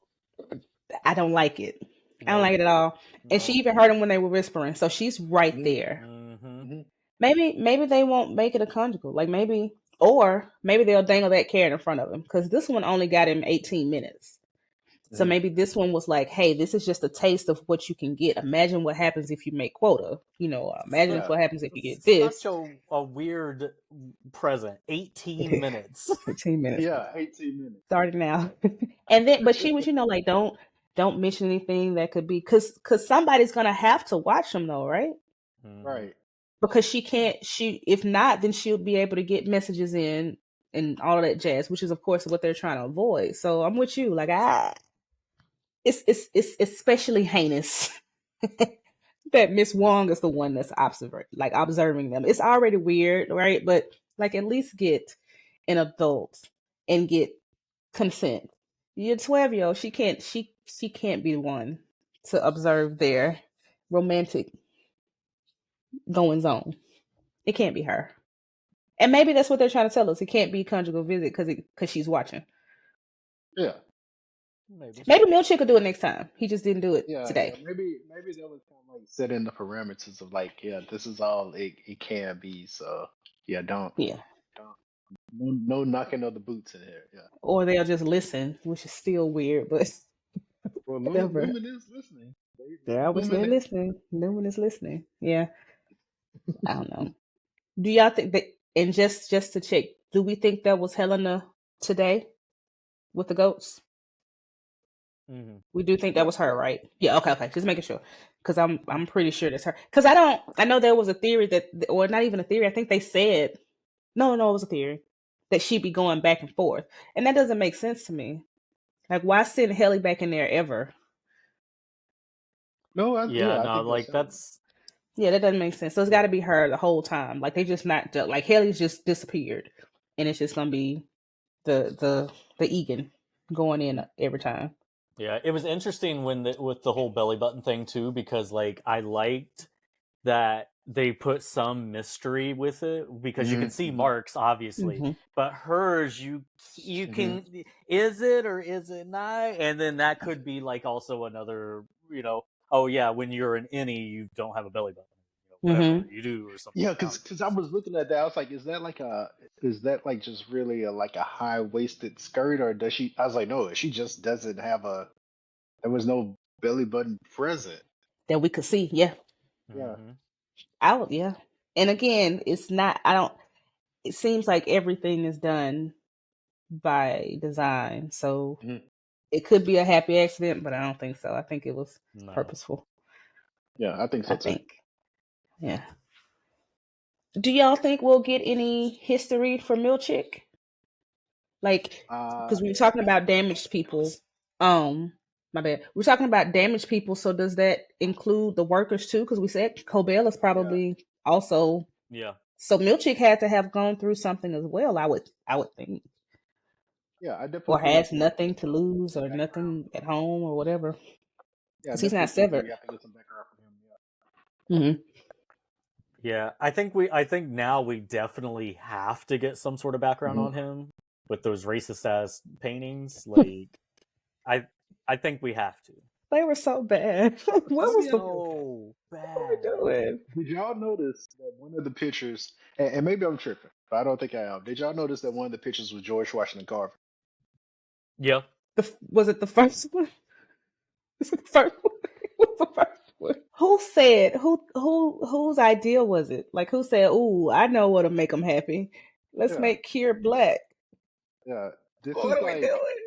I don't like it. I don't Nope. like it at all. And she Nope. even heard him when they were whispering, so she's right Mhm. there. Mm-hmm. Mhm. Maybe they won't make it a conjugal. Like maybe they'll dangle that carrot in front of him because this one only got him 18 minutes. So Mhm. maybe this one was like, hey, this is just a taste of what you can get. Imagine what happens if you make quota. Imagine Yeah. what happens if you get this. Such a weird present. 18 minutes. 18 minutes. Yeah, 18 minutes. Starting now. And then but she was, like, don't mention anything that could be because somebody's gonna have to watch them though, right? Right. Because if not, then she'll be able to get messages in and all of that jazz, which is of course what they're trying to avoid. So I'm with you. Like it's especially heinous that Miss Wong is the one that's observing them. It's already weird, right? But like at least get an adult and get consent. You're 12-year-old. She can't be the one to observe their romantic goings on. It can't be her. And maybe that's what they're trying to tell us. It can't be conjugal visit because she's watching. Yeah. Maybe Millchik will do it next time. He just didn't do it Yeah, today. maybe that was kind of like setting the parameters of like, yeah, this is all it can be. So yeah, don't Yeah. no knocking of the boots in here. Yeah. Or they'll just listen, which is still weird, but Well, whatever. Lumen is listening. They're always Lumon there listening. No one is listening. Yeah, I don't know. Do y'all think that? And just to check, do we think that was Helena today with the goats? Mm-hmm. We do think that was her, Yeah. right? Yeah. Okay. Just making sure, because I'm pretty sure that's her. Because I don't. I know there was a theory that, or not even a theory. I think they said no, it was a theory that she'd be going back and forth, and that doesn't make sense to me. Like, why send Helly back in there ever? No, Yeah, I no, think that's like Helena. that's Yeah, that doesn't make sense. So it's got to yeah, be her the whole time. Like they just not like Haley's just disappeared, and it's just gonna be the Egan going in every time. yeah. It was interesting with the whole belly button thing too, because like I liked that they put some mystery with it because you can see Mm-hmm. marks obviously, Mm-hmm. but hers you Mm-hmm. can, is it or is it not, and then that could be like also another, oh yeah, when you're an innie you don't have a belly button, whatever Mm-hmm. you do or something. Yeah, I don't because I was looking at that, I was like, is that like just really like a high waisted skirt, or does she? I was like, no, she just doesn't have a. There was no belly button present. That we could see. Yeah, Yeah. know. out. Yeah, and again, it's not. I don't. It seems like everything is done by design, so Mhm. it could be a happy accident, but I don't think so. I think it was No. purposeful. Yeah, I think I so too. think. Yeah. Do y'all think we'll get any history for Millchik? Like, Uh, because we were talking about damaged people. My bad. We're talking about damaged people. So does that include the workers too? Because we said Cobel is yeah, probably also. Yeah. So Milchik had to have gone through something as well. I would think, yeah, I definitely or think has we have to nothing get to some lose or background. nothing at home or whatever. Yeah, I Because he's not definitely think we severed. have to get some background from him. Yeah. Mm-hmm. Yeah, I think now we definitely have to get some sort of background Hmm. on him with those racist ass paintings. Like I I think we have to. They were so bad. What Let was me the? ask you a So What were bad. we doing? Did y'all notice that one of the pictures, and maybe I'm tripping, but I don't think I am. Did y'all notice that one of the pictures was George Washington Carver? Yeah. Was it the first one? Was it the first one? What's the first one? Who said whose idea was it? Like who said, "Ooh, I know what'll make them happy. Let's Yeah, make Kier black." yeah. This What is are we like doing?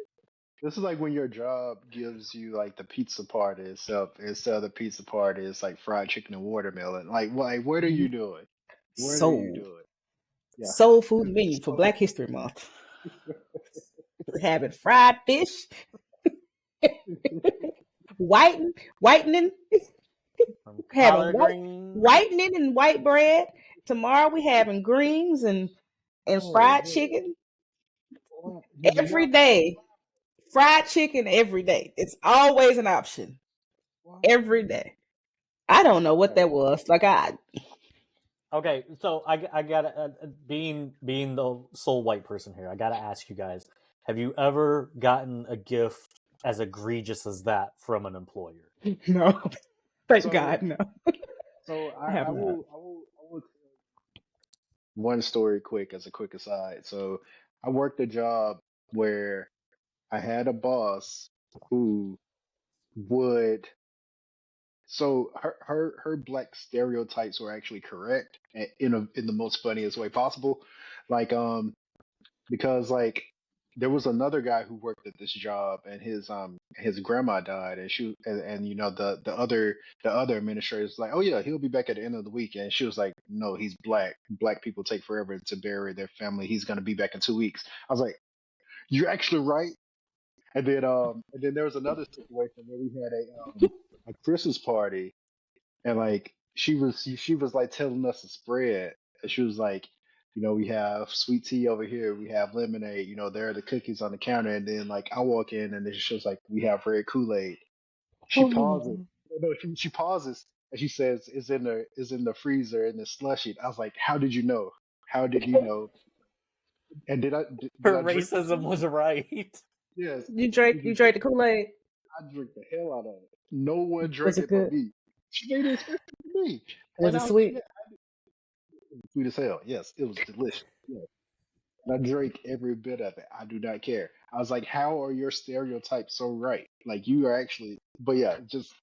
this is like when your job gives you like the pizza party itself. Instead of the pizza party, it's like fried chicken and watermelon. Like what are you doing? What are you Soul doing? Yeah. soul food menu for So Black History Month. We're having fried fish, whitening, Some having collard greens. whitening and white bread. Tomorrow we having greens and oh fried man. chicken Did every y'all day. Fried chicken every day. It's always an option every wow. day. I don't know what Yeah. that was. Like Okay, so I gotta being the sole white person here, I gotta ask you guys: have you ever gotten a gift as egregious as that from an employer? no, thank So God, no, so I have not. I will tell one story quick aside. So I worked a job where I had a boss who would so her black stereotypes were actually correct in the most funniest way possible. Like because like there was another guy who worked at this job and his grandma died and and you know the other administrator was like, oh yeah, he'll be back at the end of the week, and she was like, no, he's black people take forever to bury their family, he's going to be back in 2 weeks. I was like, you're actually right. And then there was another situation where we had a Christmas party, and like she was like telling us to spread, and she was like, we have sweet tea over here, we have lemonade, there are the cookies on the counter, and then like I walk in and then she was like, we have red Kool-Aid. She pauses. Oh, No, she pauses and she says, is in the freezer in the slushy. I was like, how did you know? How did you know? And did Her I drink the racism was Kool-Aid? right. Yes. you Did drank the Kool Aid. I drink the hell out of it. No one Was drank it it but good? me. She made it especially for me. Was And it I sweet? sweet as hell. Yes, it was delicious. Yes. And I drank every bit of it. I do not care. I was like, how are your stereotypes so right? Like you are actually, but yeah, just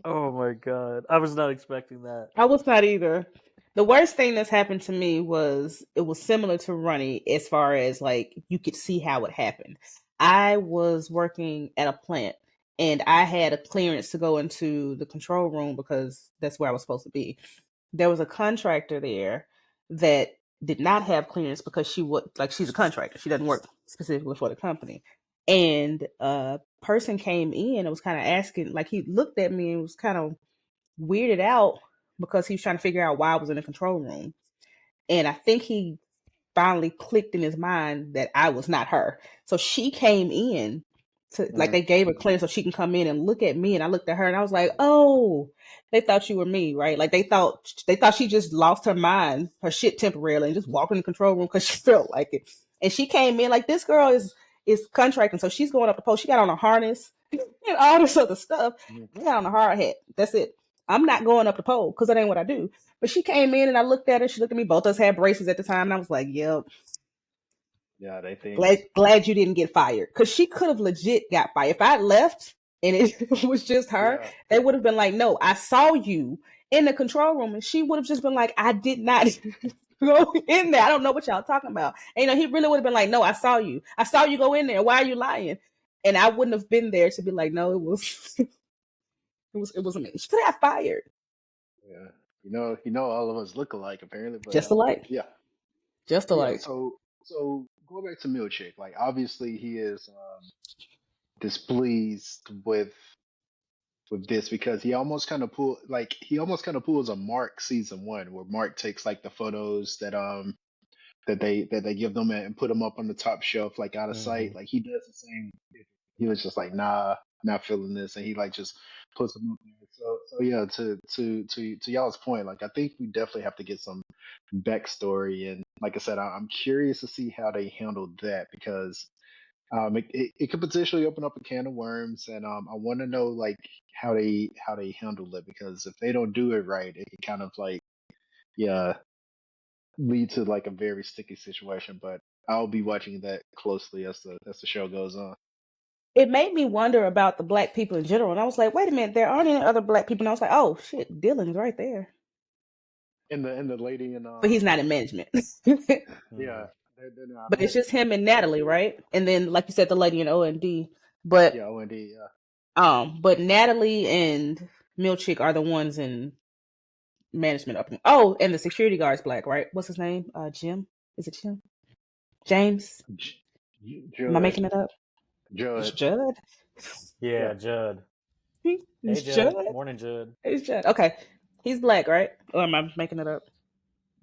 Oh my god. I was not expecting that. I was not either. The worst thing that's happened to me was it was similar to Runny as far as like you could see how it happened. I was working at a plant and I had a clearance to go into the control room because that's where I was supposed to be. There was a contractor there that did not have clearance because she's a contractor. She doesn't work specifically for the company. And a person came in and was kind of asking, like he looked at me and was kind of weirded out because he was trying to figure out why I was in the control room. And I think he finally clicked in his mind that I was not her. So she came in to like they gave her clearance so she can come in and look at me. And I looked at her and I was like, oh, they thought you were me, right? Like they thought she just lost her mind, her shit temporarily, and just walked in the control room because she felt like it. And she came in like this girl is contracting, so she's going up the post. She got on a harness and all this other stuff. I got on a hard hat. That's it. I'm not going up the pole because that ain't what I do. But she came in and I looked at her. She looked at me. Both of us had braces at the time. And I was like, yep. Yeah, they think. Glad you didn't get fired. Because she could have legit got fired. If I left and it was just her, they would have been like, no, I saw you in the control room. And she would have just been like, I did not go in there. I don't know what y'all talking about. And, he really would have been like, no, I saw you. I saw you go in there. Why are you lying? And I wouldn't have been there to be like, no, it was it wasn't me. She could have got fired. Yeah, all of us look alike apparently, but Just alike. Yeah, just alike. So going back to Millchik, like obviously he is displeased with this because he almost kind of pulls a Mark season 1 where Mark takes like the photos that they give them and put them up on the top shelf like out of sight. Like he does the same. He was just like, nah, not feeling this, and he like just puts them up there. So yeah, to y'all's point, like I think we definitely have to get some backstory, and like I said, I'm curious to see how they handled that because it could potentially open up a can of worms, and I want to know like how they handle it because if they don't do it right, it can kind of like lead to like a very sticky situation. But I'll be watching that closely as the show goes on. It made me wonder about the black people in general, and I was like, wait a minute, there aren't any other black people. And I was like, oh shit, Dylan's right there. And the lady in but he's not in management. yeah. They're not. But it's just him and Natalie, right? And then, like you said, the lady in O&D. But yeah, O&D, yeah. But Natalie and Millchik are the ones in management up. Oh, and the security guard's black, right? What's his name? Jim? Is it Jim? James? Am I making it up? Judd. It's Judd? Yeah, Judd. Hey, Judd. Morning, Judd. It's Judd. Okay. He's black, right? Or am I making it up?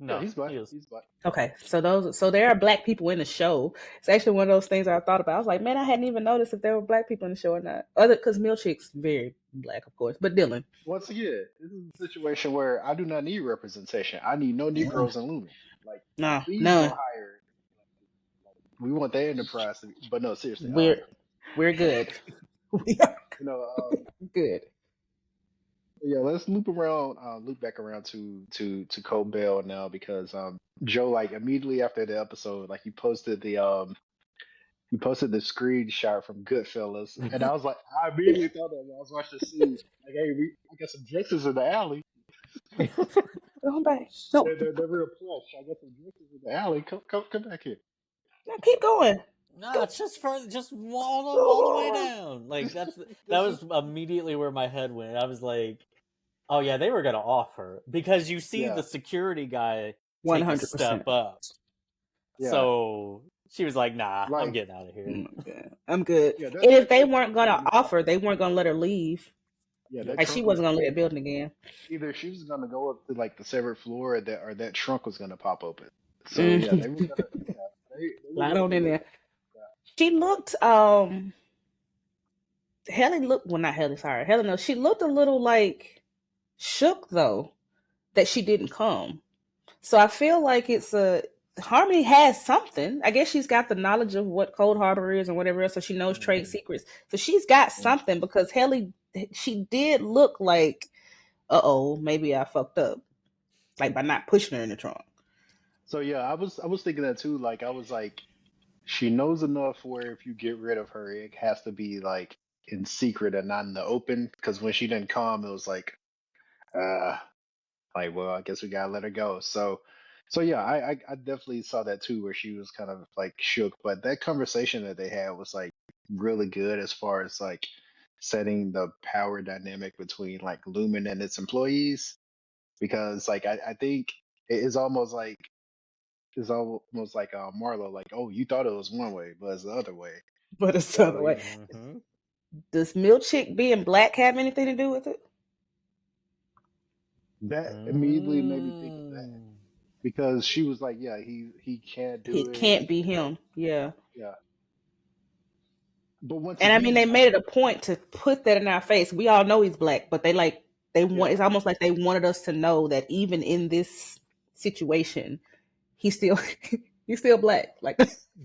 No, he's black. He's black. Okay, so there are black people in the show. It's actually one of those things I thought about. I was like, man, I hadn't even noticed if there were black people in the show or not. Other because Millchik's very black, of course. But Dylan. Once again, this is a situation where I do not need representation. I need no Negroes in Lumon. Like, please don't hire. We want the enterprise to be, but no, seriously. We're good. We are good. Yeah, let's loop back around to Cobel now because Joe, like immediately after the episode, like he posted the screenshot from Goodfellas, and I was like, I immediately thought that when I was watching the scene, like, hey, I got some dresses in the alley. Come back. No, they're real plush. I got some dresses in the alley. Come back here. No, keep going. No, it's just all the way down. Like that was immediately where my head went. I was like, oh yeah, they were gonna off her because you see the security guy take 100%. A step up. Yeah. So she was like, nah, I'm getting out of here. I'm good. Yeah, and if they weren't gonna offer, they weren't gonna let her leave. Yeah, like she wasn't gonna leave the building again. Either she was gonna go up to like the severed floor, or that trunk was gonna pop open. So yeah, they were gonna light on in there. She looked Helly looked not Helly, sorry. Helly, no, she looked a little like shook though that she didn't come. So I feel like Harmony has something. I guess she's got the knowledge of what Cold Harbor is and whatever else, so she knows trade secrets. So she's got something because Helly, she did look like, maybe I fucked up, like by not pushing her in the trunk. So yeah, I was thinking that too. Like I was like, she knows enough where if you get rid of her, it has to be like in secret and not in the open. Because when she didn't come, it was like, well, I guess we gotta let her go. So yeah, I definitely saw that too, where she was kind of like shook. But that conversation that they had was like really good as far as like setting the power dynamic between like Lumen and its employees, because like I think it's almost like Marlo, like, oh, you thought it was one way, but it's the other way. But it's the So other way. Mm-hmm. Does Millchik being black have anything to do with it? that immediately made me think of that, because she was like, yeah, he can't do It it. can't be him. Yeah. Yeah. But once And I mean, again, they made it a point to put that in our face. We all know he's black, but they want. yeah, It's almost like they wanted us to know that even in this situation, he's still he's still black. Like,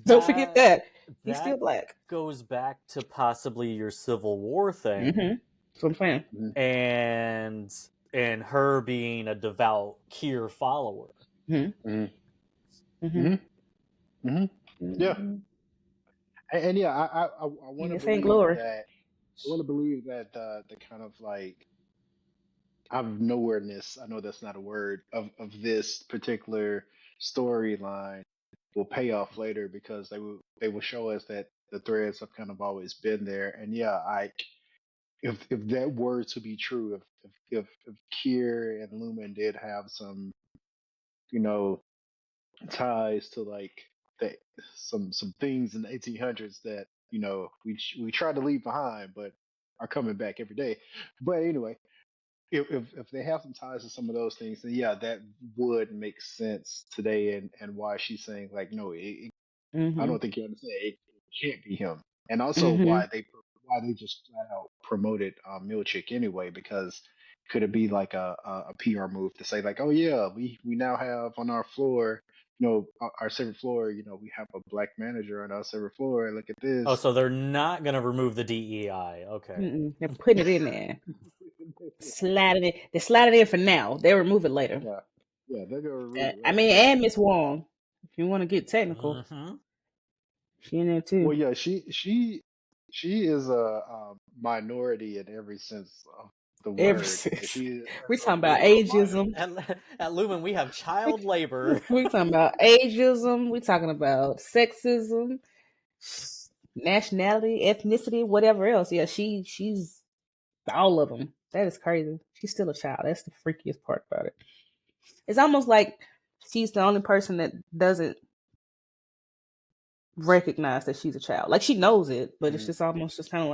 don't forget that he's still black. Goes back to possibly your Civil War thing, That's what I'm saying. and her being a devout Kier follower. yeah. And yeah, I want to believe glory. that. I want to believe that the kind of like out of nowhereness, I know that's not a word, of this particular storyline will pay off later, because they will show us that the threads have kind of always been there. And yeah, if that were to be true, if Kier and Lumen did have some, you know, ties to like the, some things in the 1800s that, you know, we try to leave behind but are coming back every day. But anyway, if they have some ties to some of those things, then yeah, that would make sense today, and why she's saying like, no, I don't think you understand. It can't be him, and also why they just flat out promoted Milchik anyway, because could it be like a PR move to say like, oh yeah, we now have on our floor, you know, our seventh floor, you know, we have a black manager on our seventh floor. Look at this. Oh, so they're not gonna remove the DEI? Okay, They're putting it in there, sliding it. They slide it in for now. They'll remove it later. Yeah, they're gonna remove it. I mean, and Miss Wong, if you want to get technical, she in there too. Well, yeah, she is a minority in every sense of the word. We talking about ageism. At Lumen, we have child labor. We talking about ageism. We talking about sexism, nationality, ethnicity, whatever else. Yeah, she's all of them. That is crazy. She's still a child. That's the freakiest part about it. It's almost like she's the only person that doesn't recognize that she's a child. Like, she knows it, but it's just almost just kind of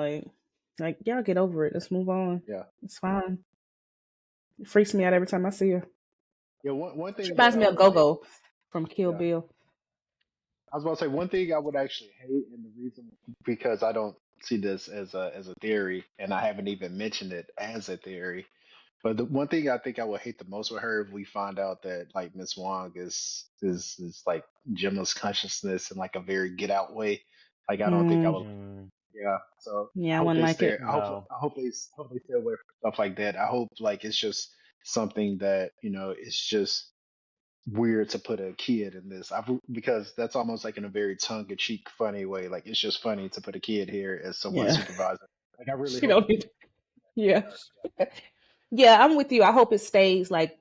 like y'all get over it. Let's move on. Yeah, it's fine. It freaks me out every time I see her. Yeah, one thing. She reminds me of Gogo from Kill Bill. I was about to say one thing I would actually hate, and the reason because I don't see this as a theory, and I haven't even mentioned it as a theory. But the one thing I think I would hate the most with her, if we find out that like Miss Wong is like Gemma's consciousness in like a very get out way. Like I don't think I would. Yeah. So yeah, I wouldn't like it. I hope they stay away from stuff like that. I hope like it's just something that, you know, it's just weird to put a kid in this. Because that's almost like in a very tongue in cheek, funny way. Like it's just funny to put a kid here as someone's supervisor. Like I really hope. Yeah, I'm with you. I hope it stays like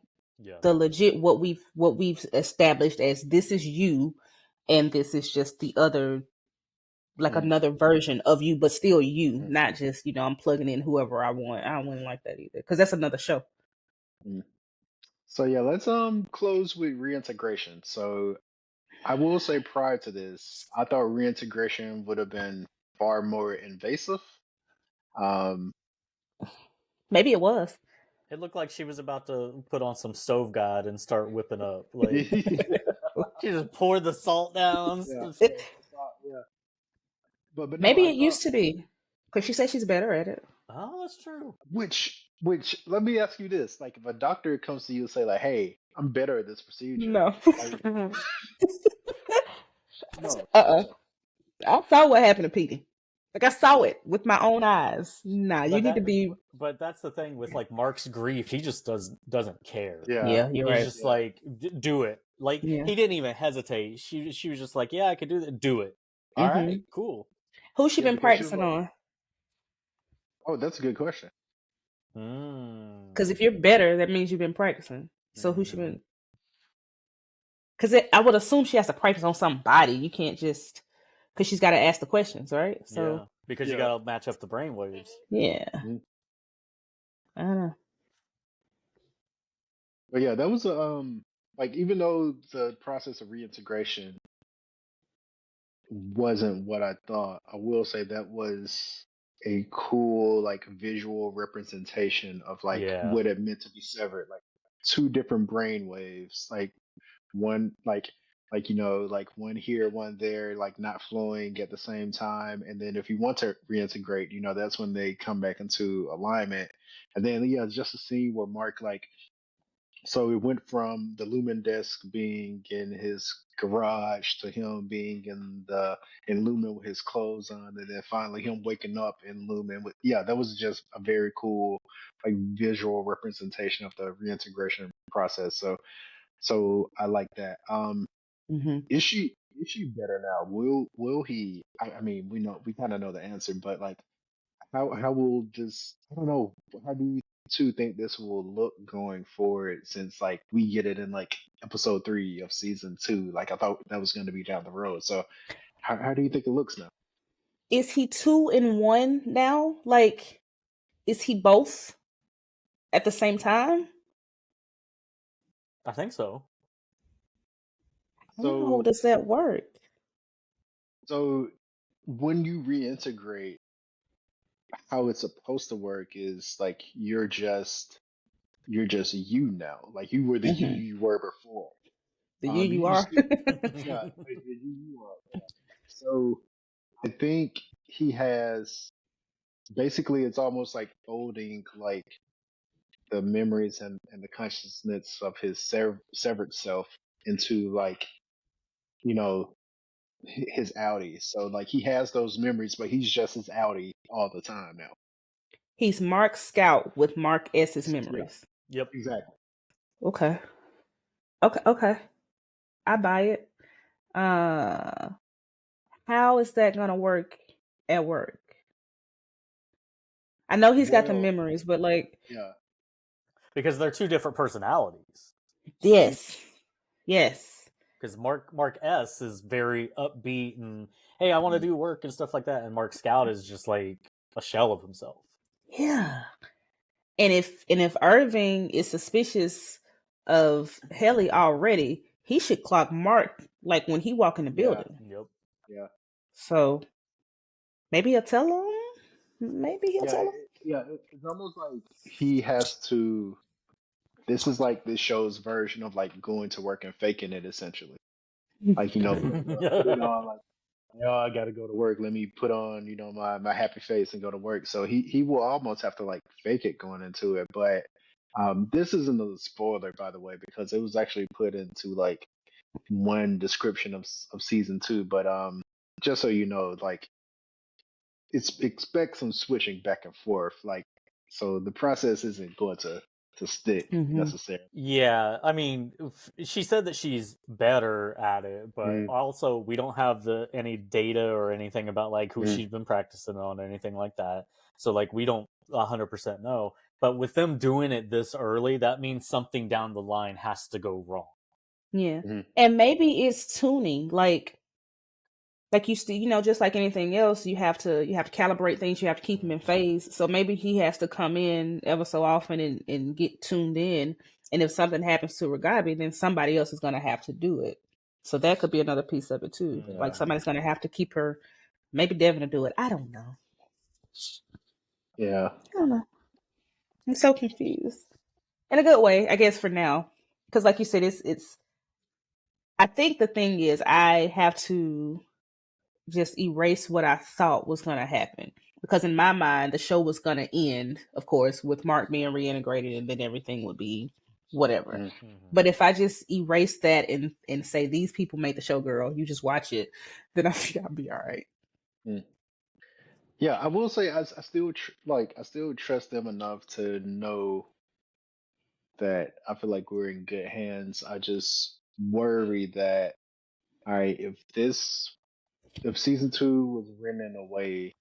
the legit what we've established as this is you, and this is just the other, like another version of you, but still you, not just, you know, I'm plugging in whoever I want. I wouldn't like that either, because that's another show. So yeah, let's close with reintegration. So I will say prior to this, I thought reintegration would have been far more invasive. Maybe it was. It looked like she was about to put on some Stove God and start whipping up. Like she just poured the salt down. But maybe it used to be, because she said she's better at it. Oh, that's true. Which let me ask you this: like, if a doctor comes to you and say, like, "Hey, I'm better at this procedure," no, like, no. I saw what happened to Petey. Like, I saw it with my own eyes. Nah, you need to be. But that's the thing with like Mark's grief. He just doesn't care. Yeah, you're right. He's just like, do it. Like he didn't even hesitate. She was just like, yeah, I could do that. Do it. All right, cool. Who's she been practicing on? Oh, that's a good question. Because if you're better, that means you've been practicing. So who should Mhm. be? Because I would assume she has to practice on somebody. You can't just because she's got to ask the questions, right? Yeah, So because you Yeah. gotta match up the brainwaves. yeah, Mhm. I don't know. But yeah, that was a like even though the process of reintegration wasn't what I thought, I will say that was a cool like visual representation of like Yeah. what it meant to be severed. Like two different brain waves, like one like you know like one here, one there, like not flowing at the same time. And then if you want to reintegrate, you know that's when they come back into alignment. And then yeah, it's just a scene where Mark like so it went from the Lumen desk being in his garage to him being in Lumen with his clothes on, and then finally him waking up in Lumen. With, yeah, that was just a very cool like visual representation of the reintegration process. So I like that. Mm-hmm. Is she better now? Will he? I mean, we kind of know the answer, but like how will this? I don't know. How do you two think this will look going forward? Since like we get it in like episode 3 of season 2. Like I thought that was going to be down the road. So how do you think it looks now? Is he 2 in 1 now? Like, is he both at the same time? I think so. How So does that work? so when you reintegrate, how it's supposed to work is like you're just you now. Like you were the you Mm-hmm. you were before. The you You are. still yeah, like the you are. Yeah. So I think he has basically it's almost like folding like the memories and the consciousness of his severed self into like you know his outie. So like he has those memories, but he's just his outie all the time now. He's Mark Scout with Mark S's Yeah, memories. Yep. exactly. Okay. Okay. I buy it. Uh, how is that gonna work at work? I know he's got the Well, memories, but like, yeah, Because they're two different personalities. yes, yes, Because Mark S is very upbeat and hey, I want to mm, do work and stuff like that, and Mark Scout is just like a shell of himself. yeah. And if Irving is suspicious of Helly already, he should clock Mark like when he walk in the yeah, building. Yep. yeah, So maybe he'll tell him. Maybe he'll yeah, tell yeah. It's almost like he has to. This is like this show's version of like going to work and faking it, essentially. him. Like put it on like oh, I gotta go to work. Let me put on, my happy face and go to work. So he will almost have to like fake it going into it. But this isn't a spoiler, by the way, because it was actually put into like one description of season 2. But just so you know, like expect some switching back and forth. Like so, the process isn't going to stick Hmm. necessarily. Yeah, I mean, she said that she's better at it, but Mm, also we don't have any data or anything about like who mm, she's been practicing on or anything like that. So like we don't 100% know. But with them doing it this early, that means something down the line has to go wrong. Yeah. mm, And maybe it's tuning. Like you still, just like anything else, you have to calibrate things, you have to keep them in phase. So maybe he has to come in ever so often and get tuned in. And if something happens to Ragabi, then somebody else is gonna have to do it. So that could be another piece of it too. yeah, Like Mhm. somebody's gonna have to keep her. Maybe Devin will do it. I don't know. yeah, I don't know. I'm so confused. In a good way, I guess for now. Because like you said, it's I think the thing is I have to just erase what I thought was going to happen. Because in my mind, the show was going to end, of course, with Mark being reintegrated and then everything would be whatever. mm, Mhm. But if I just erase that and say these people made the show, girl, you just watch it, then I think I'll be all right. mm. Yeah, I will say I still I still trust them enough to know that I feel like we're in good hands. I just worry that all right, if season 2 was written in a way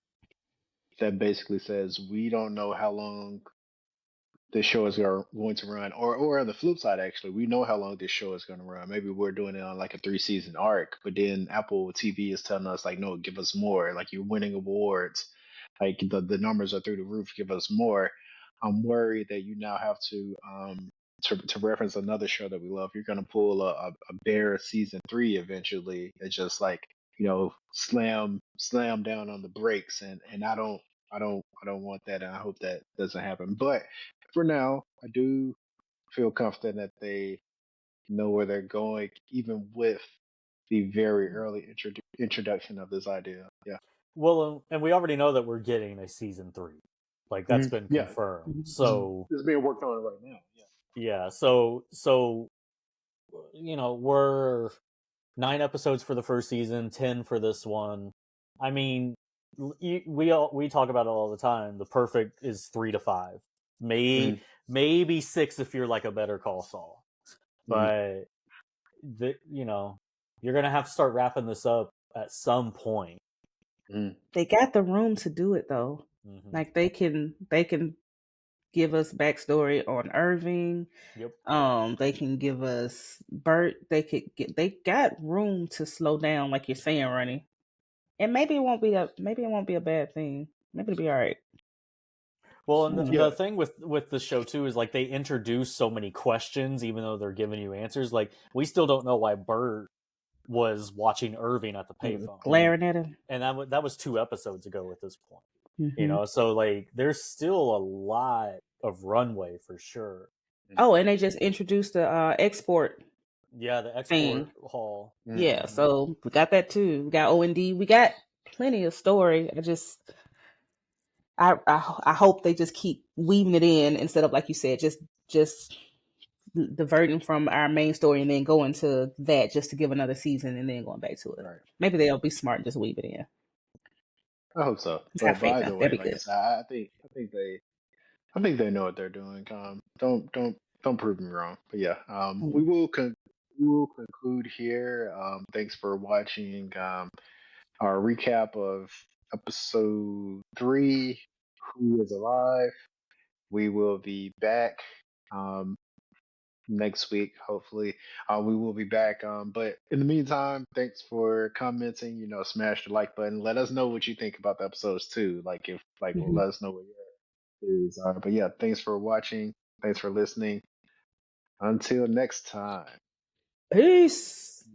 that basically says we don't know how long this show is going to run, or on the flip side, actually, we know how long this show is going to run. Maybe we're doing it on like a 3-season arc, but then Apple TV is telling us like, no, give us more. Like you're winning awards, like the numbers are through the roof. Give us more. I'm worried that you now have to reference another show that we love. You're going to pull a Bear season 3 eventually. It's just like slam down on the brakes, and I don't want that, and I hope that doesn't happen. But for now, I do feel confident that they know where they're going, even with the very early introduction of this idea. Yeah. Well, and we already know that we're getting a season 3. Like that's been Yeah. confirmed. Mhm. So It's being worked on right now. yeah, so we're 9 episodes for the first season, 10 for this one. I mean, we talk about it all the time. The perfect is 3 to 5, maybe 6 if you're like a Better Call Saul. But you're gonna have to start wrapping this up at some point. They got the room to do it though. Mm-hmm. Like they can give us backstory on Irving. Yep. They can give us Bert. They got room to slow down, like you're saying, Ronnie. And maybe it won't be a bad thing. Maybe it'll be all right. Well, and the thing with the show too is like they introduce so many questions, even though they're giving you answers. Like we still don't know why Bert was watching Irving at the payphone, glaring at him, and that was 2 episodes ago at this point. Mm-hmm. So like there's still a lot of runway for sure. Oh, and they just introduced the export. Yeah, the export hall. Yeah, so we got that too. We got O&D. We got plenty of story. I hope they just keep weaving it in instead of, like you said, just diverting from our main story and then going to that just to give another season and then going back to it. Right. Maybe they'll be smart and just weave it in. I hope so. Have But faith by now. the way, That'd be like I good. said, I think they know what they're doing. Don't prove me wrong. But yeah, we will conclude here. Thanks for watching our recap of episode 3. Who is alive? We will be back next week, hopefully. We will be back. But in the meantime, thanks for commenting. Smash the like button. Let us know what you think about the episodes too. Let us know what your theories are. But yeah, thanks for watching. Thanks for listening. Until next time. Peace.